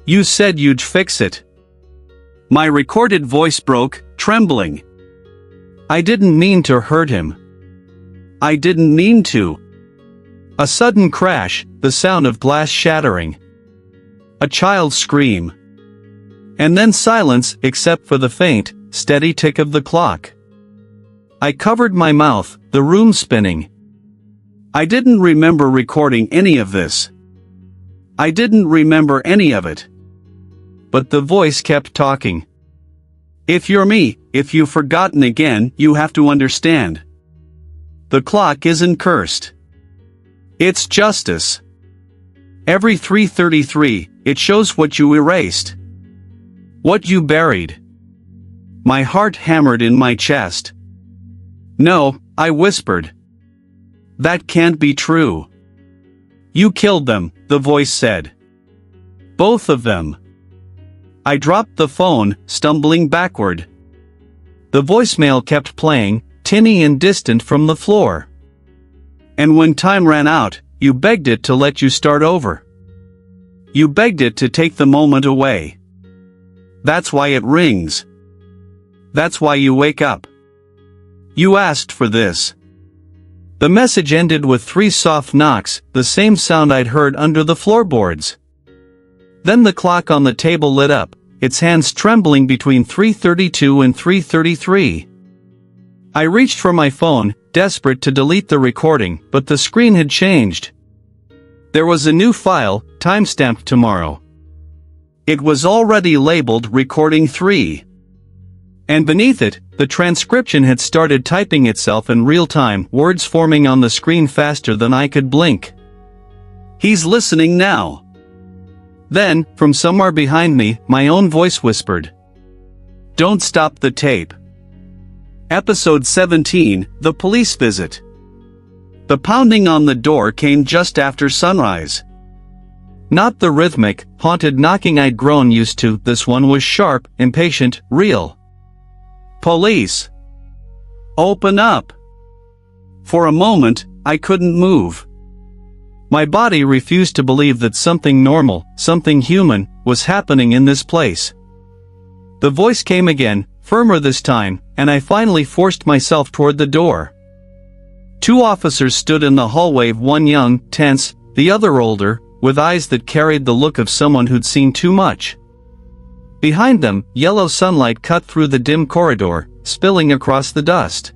Speaker 1: You said you'd fix it." My recorded voice broke, trembling. I didn't mean to hurt him. I didn't mean to. A sudden crash, the sound of glass shattering. A child's scream. And then silence, except for the faint, steady tick of the clock. I covered my mouth, the room spinning. I didn't remember recording any of this. I didn't remember any of it. But the voice kept talking. "If you're me, if you've forgotten again, you have to understand. The clock isn't cursed. It's justice. Every 3:33, it shows what you erased. What you buried." My heart hammered in my chest. "No," I whispered. "That can't be true." "You killed them," the voice said. "Both of them." I dropped the phone, stumbling backward. The voicemail kept playing, tinny and distant from the floor. "And when time ran out, you begged it to let you start over. You begged it to take the moment away. That's why it rings. That's why you wake up. You asked for this." The message ended with 3 soft knocks, the same sound I'd heard under the floorboards. Then the clock on the table lit up, its hands trembling between 3:32 and 3:33. I reached for my phone, desperate to delete the recording, but the screen had changed. There was a new file, timestamped tomorrow. It was already labeled Recording 3. And beneath it, the transcription had started typing itself in real time, words forming on the screen faster than I could blink. "He's listening now." Then, from somewhere behind me, my own voice whispered, "Don't stop the tape." Episode 17, The Police Visit. The pounding on the door came just after sunrise. Not the rhythmic, haunted knocking I'd grown used to. This one was sharp, impatient, real. "Police! Open up!" For a moment, I couldn't move. My body refused to believe that something normal, something human, was happening in this place. The voice came again, firmer this time, and I finally forced myself toward the door. 2 officers stood in the hallway, one young, tense, the other older, with eyes that carried the look of someone who'd seen too much. Behind them, yellow sunlight cut through the dim corridor, spilling across the dust.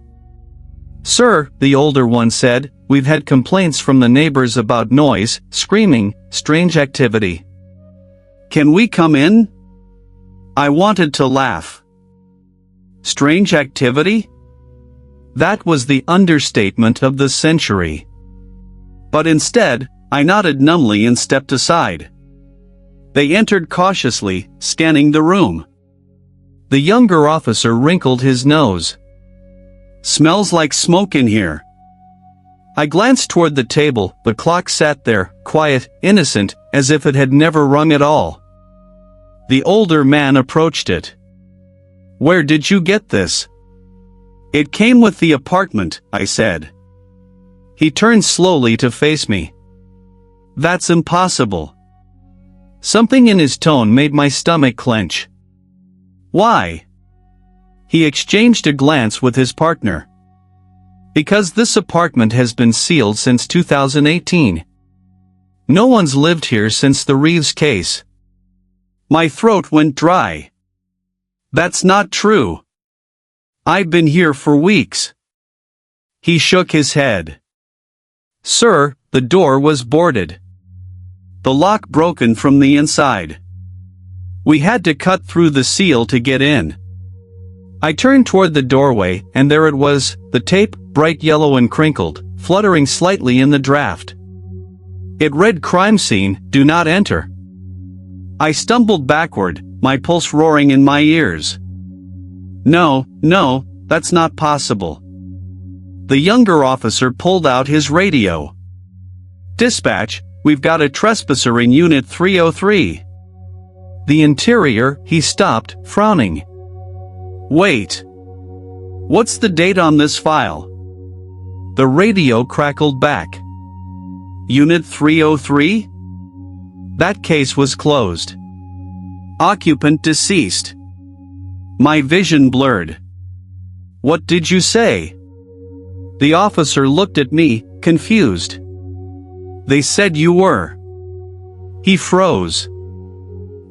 Speaker 1: "Sir," the older one said, "we've had complaints from the neighbors about noise, screaming, strange activity." "Can we come in?" I wanted to laugh. Strange activity? That was the understatement of the century. But instead, I nodded numbly and stepped aside. They entered cautiously, scanning the room. The younger officer wrinkled his nose. "Smells like smoke in here." I glanced toward the table. The clock sat there, quiet, innocent, as if it had never rung at all. The older man approached it. "Where did you get this?" "It came with the apartment," I said. He turned slowly to face me. "That's impossible." Something in his tone made my stomach clench. "Why?" He exchanged a glance with his partner. "Because this apartment has been sealed since 2018. No one's lived here since the Reeves case." My throat went dry. "That's not true. I've been here for weeks." He shook his head. "Sir, the door was boarded. The lock broken from the inside. We had to cut through the seal to get in." I turned toward the doorway, and there it was, the tape, bright yellow and crinkled, fluttering slightly in the draft. It read "Crime scene, do not enter." I stumbled backward, my pulse roaring in my ears. No, that's not possible." The younger officer pulled out his radio. "Dispatch, we've got a trespasser in Unit 303. The interior." He stopped, frowning. "Wait. What's the date on this file?" The radio crackled back. "Unit 303? That case was closed. Occupant deceased." My vision blurred. "What did you say?" The officer looked at me, confused. "They said you were." He froze.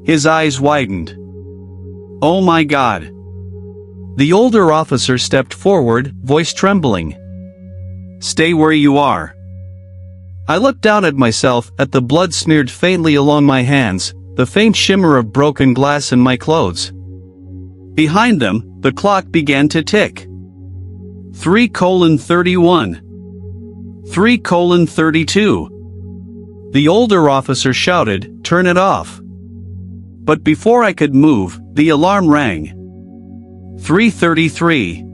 Speaker 1: His eyes widened. "Oh my God." The older officer stepped forward, voice trembling. "Stay where you are." I looked down at myself, at the blood smeared faintly along my hands, the faint shimmer of broken glass in my clothes. Behind them, the clock began to tick. 3:31. 3:32. The older officer shouted, "Turn it off." But before I could move, the alarm rang. 3:33.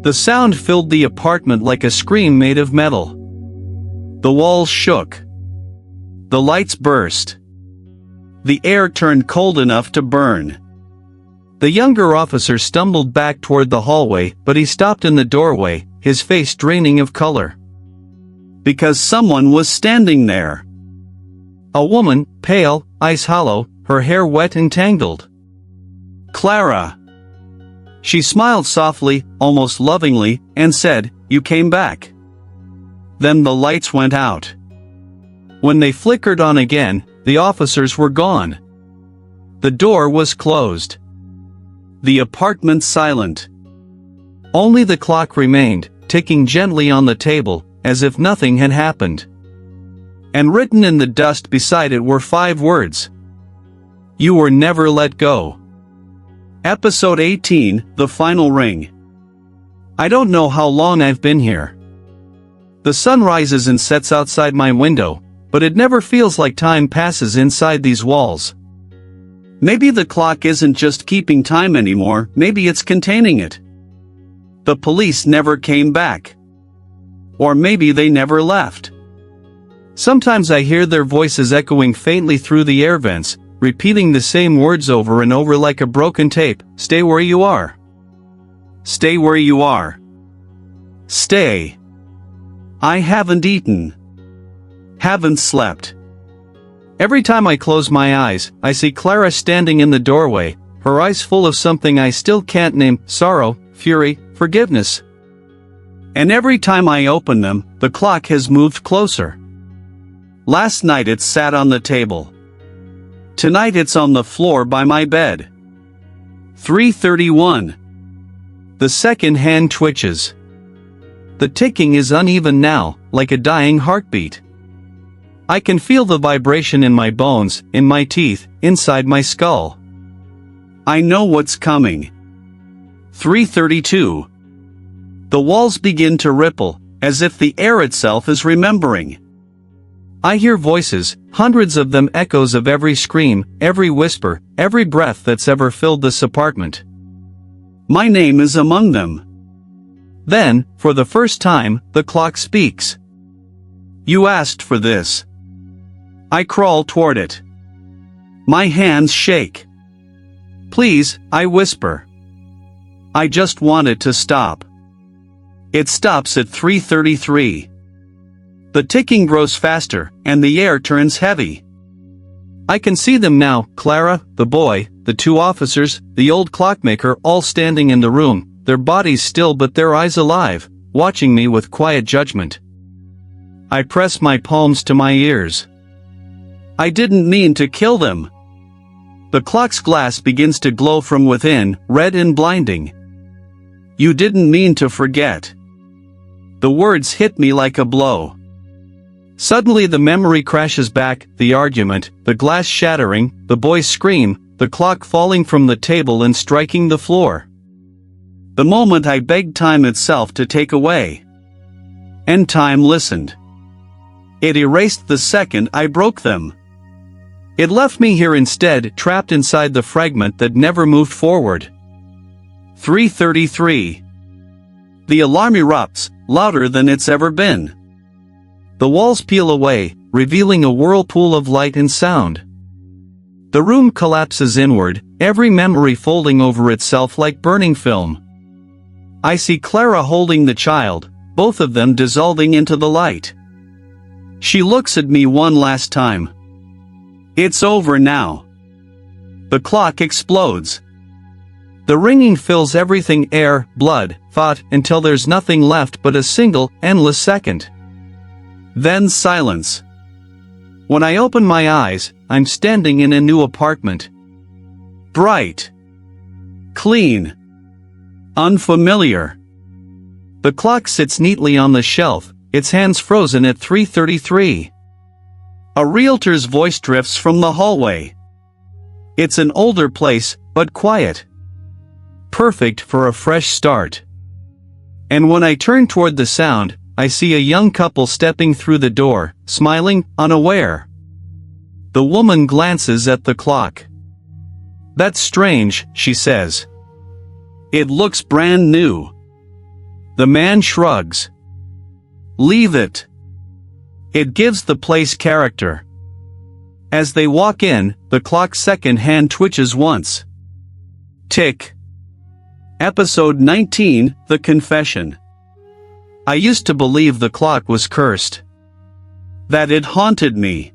Speaker 1: The sound filled the apartment like a scream made of metal. The walls shook. The lights burst. The air turned cold enough to burn. The younger officer stumbled back toward the hallway, but he stopped in the doorway, his face draining of color. Because someone was standing there. A woman, pale, ice hollow, her hair wet and tangled. "Clara." She smiled softly, almost lovingly, and said, "You came back." Then the lights went out. When they flickered on again, the officers were gone. The door was closed. The apartment silent. Only the clock remained, ticking gently on the table, as if nothing had happened. And written in the dust beside it were 5 words. "You were never let go." Episode 18, The Final Ring. I don't know how long I've been here. The sun rises and sets outside my window, but it never feels like time passes inside these walls. Maybe the clock isn't just keeping time anymore, maybe it's containing it. The police never came back. Or maybe they never left. Sometimes I hear their voices echoing faintly through the air vents, repeating the same words over and over like a broken tape. "Stay where you are. Stay where you are. Stay. I haven't eaten. Haven't slept." Every time I close my eyes, I see Clara standing in the doorway, her eyes full of something I still can't name: sorrow, fury, forgiveness. And every time I open them, the clock has moved closer. Last night it sat on the table. Tonight it's on the floor by my bed. 3:31. The second hand twitches. The ticking is uneven now, like a dying heartbeat. I can feel the vibration in my bones, in my teeth, inside my skull. I know what's coming. 3:32. The walls begin to ripple, as if the air itself is remembering. I hear voices, hundreds of them, echoes of every scream, every whisper, every breath that's ever filled this apartment. My name is among them. Then, for the first time, the clock speaks. "You asked for this." I crawl toward it. My hands shake. "Please," I whisper. "I just want it to stop." It stops at 3:33. The ticking grows faster, and the air turns heavy. I can see them now, Clara, the boy, the two officers, the old clockmaker, all standing in the room, their bodies still but their eyes alive, watching me with quiet judgment. I press my palms to my ears. I didn't mean to kill them. The clock's glass begins to glow from within, red and blinding. "You didn't mean to forget." The words hit me like a blow. Suddenly the memory crashes back, the argument, the glass shattering, the boy's scream, the clock falling from the table and striking the floor. The moment I begged time itself to take away. And time listened. It erased the second I broke them. It left me here instead, trapped inside the fragment that never moved forward. 3:33. The alarm erupts, louder than it's ever been. The walls peel away, revealing a whirlpool of light and sound. The room collapses inward, every memory folding over itself like burning film. I see Clara holding the child, both of them dissolving into the light. She looks at me one last time. It's over now. The clock explodes. The ringing fills everything, air, blood, thought, until there's nothing left but a single, endless second. Then silence. When I open my eyes, I'm standing in a new apartment. Bright. Clean. Unfamiliar. The clock sits neatly on the shelf, its hands frozen at 3:33. A realtor's voice drifts from the hallway. It's an older place, but quiet. Perfect for a fresh start. And when I turn toward the sound, I see a young couple stepping through the door, smiling, unaware. The woman glances at the clock. "That's strange," she says. "It looks brand new." The man shrugs. "Leave it. It gives the place character." As they walk in, the clock's second hand twitches once. Tick. Episode 19, The Confession. I used to believe the clock was cursed. That it haunted me.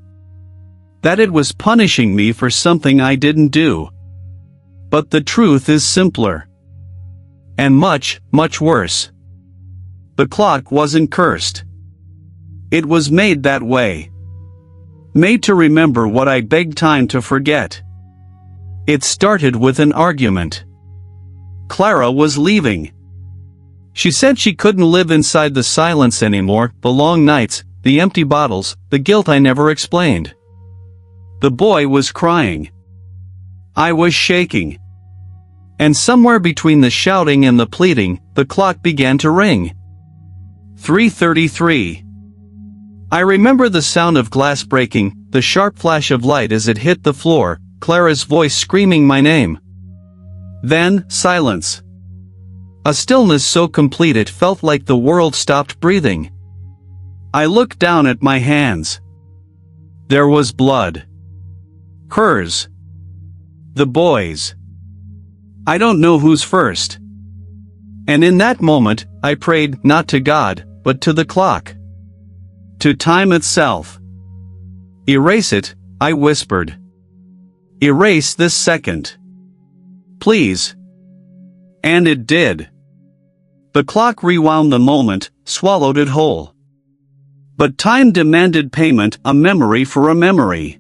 Speaker 1: That it was punishing me for something I didn't do. But the truth is simpler. And much, much worse. The clock wasn't cursed. It was made that way. Made to remember what I begged time to forget. It started with an argument. Clara was leaving. She said she couldn't live inside the silence anymore, the long nights, the empty bottles, the guilt I never explained. The boy was crying. I was shaking. And somewhere between the shouting and the pleading, the clock began to ring. 3:33. I remember the sound of glass breaking, the sharp flash of light as it hit the floor, Clara's voice screaming my name. Then, silence. A stillness so complete it felt like the world stopped breathing. I looked down at my hands. There was blood. Hers. The boy's. I don't know who's first. And in that moment, I prayed not to God, but to the clock. To time itself. Erase it, I whispered. Erase this second. Please. And it did. The clock rewound the moment, swallowed it whole. But time demanded payment, a memory for a memory.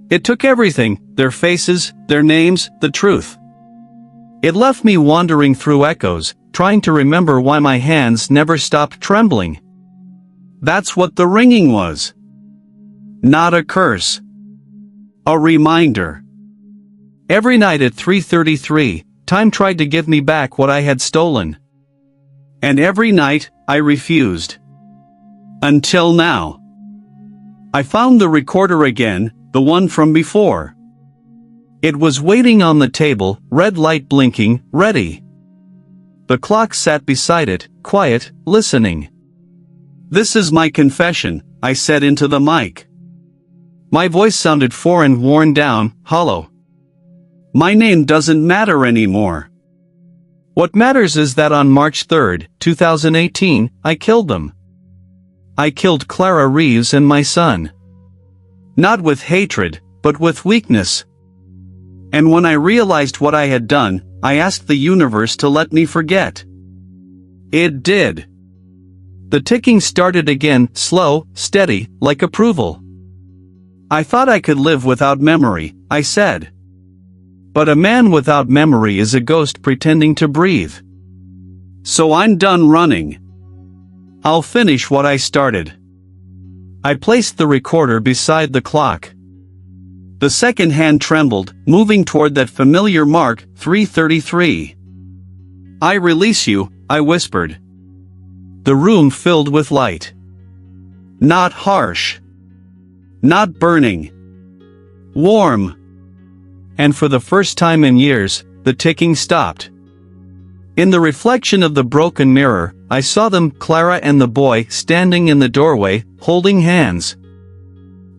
Speaker 1: It took everything, their faces, their names, the truth. It left me wandering through echoes, trying to remember why my hands never stopped trembling. That's what the ringing was. Not a curse. A reminder. Every night at 3:33, time tried to give me back what I had stolen. And every night, I refused. Until now. I found the recorder again, the one from before. It was waiting on the table, red light blinking, ready. The clock sat beside it, quiet, listening. "This is my confession," I said into the mic. My voice sounded foreign, worn down, hollow. "My name doesn't matter anymore. What matters is that on March 3, 2018, I killed them. I killed Clara Reeves and my son. Not with hatred, but with weakness. And when I realized what I had done, I asked the universe to let me forget. It did. The ticking started again, slow, steady, like approval. I thought I could live without memory, I said. But a man without memory is a ghost pretending to breathe. So I'm done running. I'll finish what I started." I placed the recorder beside the clock. The second hand trembled, moving toward that familiar mark, 3:33. "I release you," I whispered. The room filled with light. Not harsh. Not burning. Warm. And for the first time in years, the ticking stopped. In the reflection of the broken mirror, I saw them, Clara and the boy, standing in the doorway, holding hands.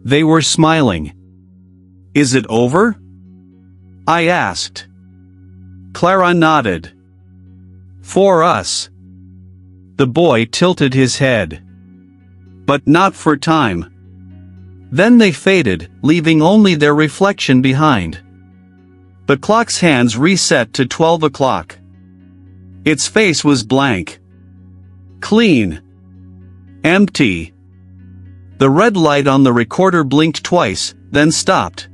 Speaker 1: They were smiling. "Is it over?" I asked. Clara nodded. "For us." The boy tilted his head. "But not for time." Then they faded, leaving only their reflection behind. The clock's hands reset to 12 o'clock. Its face was blank. Clean. Empty. The red light on the recorder blinked twice, then stopped.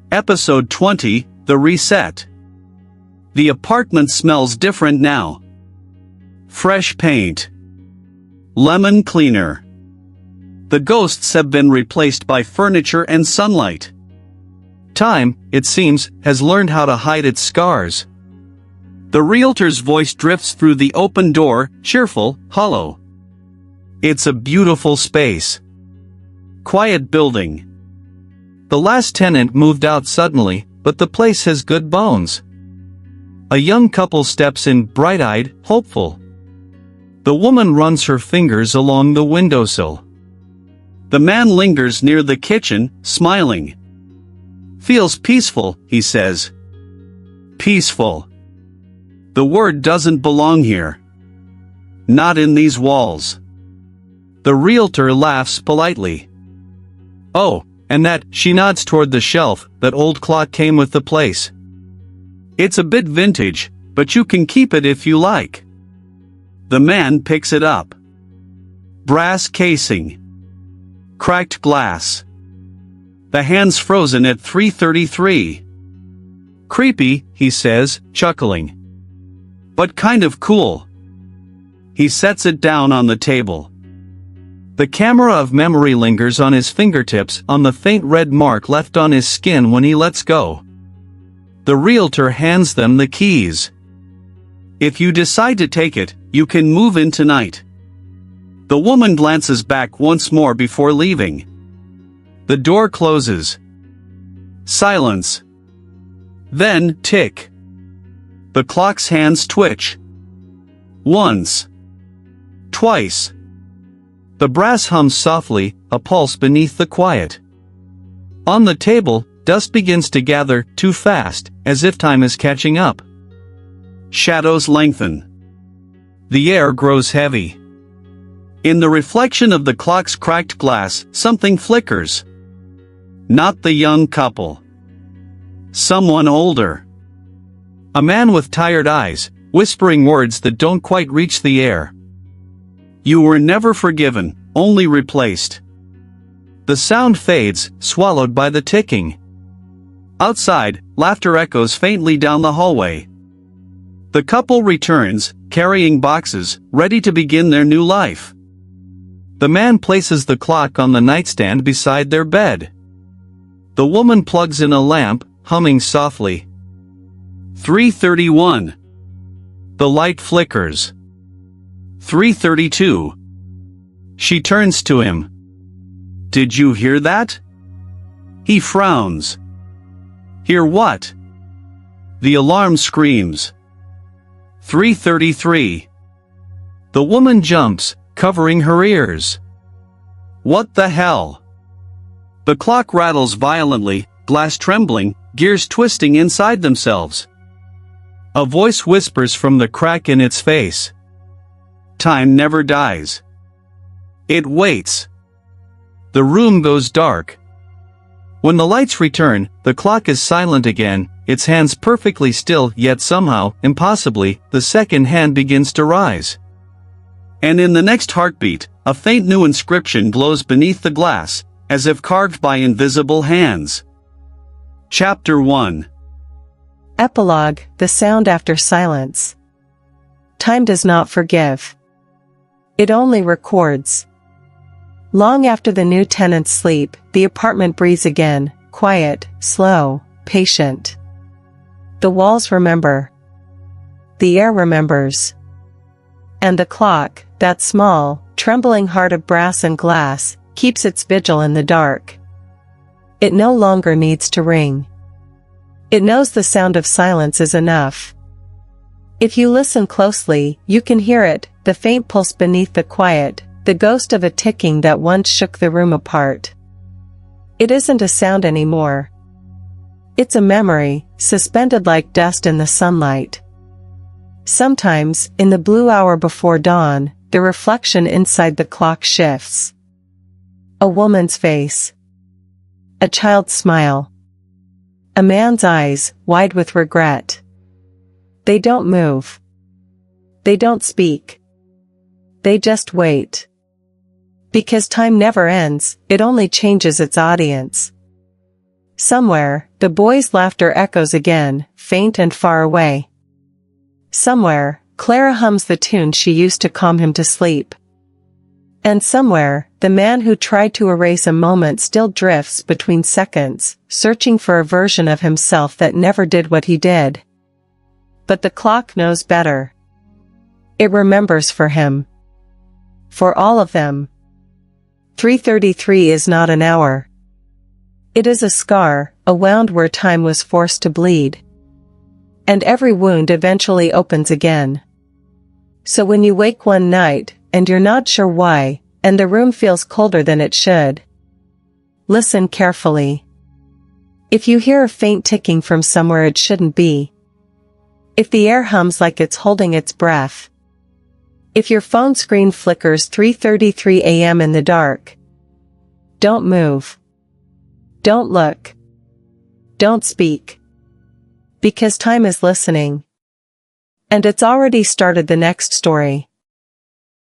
Speaker 1: Episode 20, The Reset. The apartment smells different now. Fresh paint. Lemon cleaner. The ghosts have been replaced by furniture and sunlight. Time, it seems, has learned how to hide its scars. The realtor's voice drifts through the open door, cheerful, hollow. It's a beautiful space. Quiet building. The last tenant moved out suddenly, but the place has good bones. A young couple steps in, bright-eyed, hopeful. The woman runs her fingers along the windowsill. The man lingers near the kitchen, smiling. "Feels peaceful," he says. Peaceful. The word doesn't belong here. Not in these walls. The realtor laughs politely. "Oh, and that," she nods toward the shelf, "that old clock came with the place. It's a bit vintage, but you can keep it if you like." The man picks it up. Brass casing. Cracked glass. The hands frozen at 3:33. "Creepy," he says, chuckling. "But kind of cool." He sets it down on the table. The camera of memory lingers on his fingertips, on the faint red mark left on his skin when he lets go. The realtor hands them the keys. "If you decide to take it, you can move in tonight." The woman glances back once more before leaving. The door closes. Silence. Then, tick. The clock's hands twitch. Once. Twice. The brass hums softly, a pulse beneath the quiet. On the table, dust begins to gather, too fast, as if time is catching up. Shadows lengthen. The air grows heavy. In the reflection of the clock's cracked glass, something flickers. Not the young couple. Someone older. A man with tired eyes, whispering words that don't quite reach the air. "You were never forgiven, only replaced." The sound fades, swallowed by the ticking. Outside, laughter echoes faintly down the hallway. The couple returns, carrying boxes, ready to begin their new life. The man places the clock on the nightstand beside their bed. The woman plugs in a lamp, humming softly. 3:31. The light flickers. 3:32. She turns to him. "Did you hear that?" He frowns. "Hear what?" The alarm screams. 3:33. The woman jumps, covering her ears. What the hell? The clock rattles violently, glass trembling, gears twisting inside themselves. A voice whispers from the crack in its face. Time never dies. It waits. The room goes dark. When the lights return, the clock is silent again, its hands perfectly still, yet somehow, impossibly, the second hand begins to rise. And in the next heartbeat, a faint new inscription glows beneath the glass, as if carved by invisible hands. Chapter 1.
Speaker 2: Epilogue: The sound after silence. Time does not forgive. It only records. Long after the new tenants sleep, the apartment breathes again, quiet, slow, patient. The walls remember. The air remembers. And the clock, that small, trembling heart of brass and glass, keeps its vigil in the dark. It no longer needs to ring. It knows the sound of silence is enough. If you listen closely, you can hear it, the faint pulse beneath the quiet, the ghost of a ticking that once shook the room apart. It isn't a sound anymore. It's a memory, suspended like dust in the sunlight. Sometimes, in the blue hour before dawn, the reflection inside the clock shifts. A woman's face. A child's smile. A man's eyes, wide with regret. They don't move. They don't speak. They just wait. Because time never ends, it only changes its audience. Somewhere, the boy's laughter echoes again, faint and far away. Somewhere, Clara hums the tune she used to calm him to sleep. And somewhere, the man who tried to erase a moment still drifts between seconds, searching for a version of himself that never did what he did. But the clock knows better. It remembers for him. For all of them. 3:33 is not an hour. It is a scar, a wound where time was forced to bleed. And every wound eventually opens again. So when you wake one night, and you're not sure why, and the room feels colder than it should, listen carefully. If you hear a faint ticking from somewhere it shouldn't be, if the air hums like it's holding its breath, if your phone screen flickers 3:33 a.m. in the dark, don't move. Don't look. Don't speak. Because time is listening. And it's already started the next story.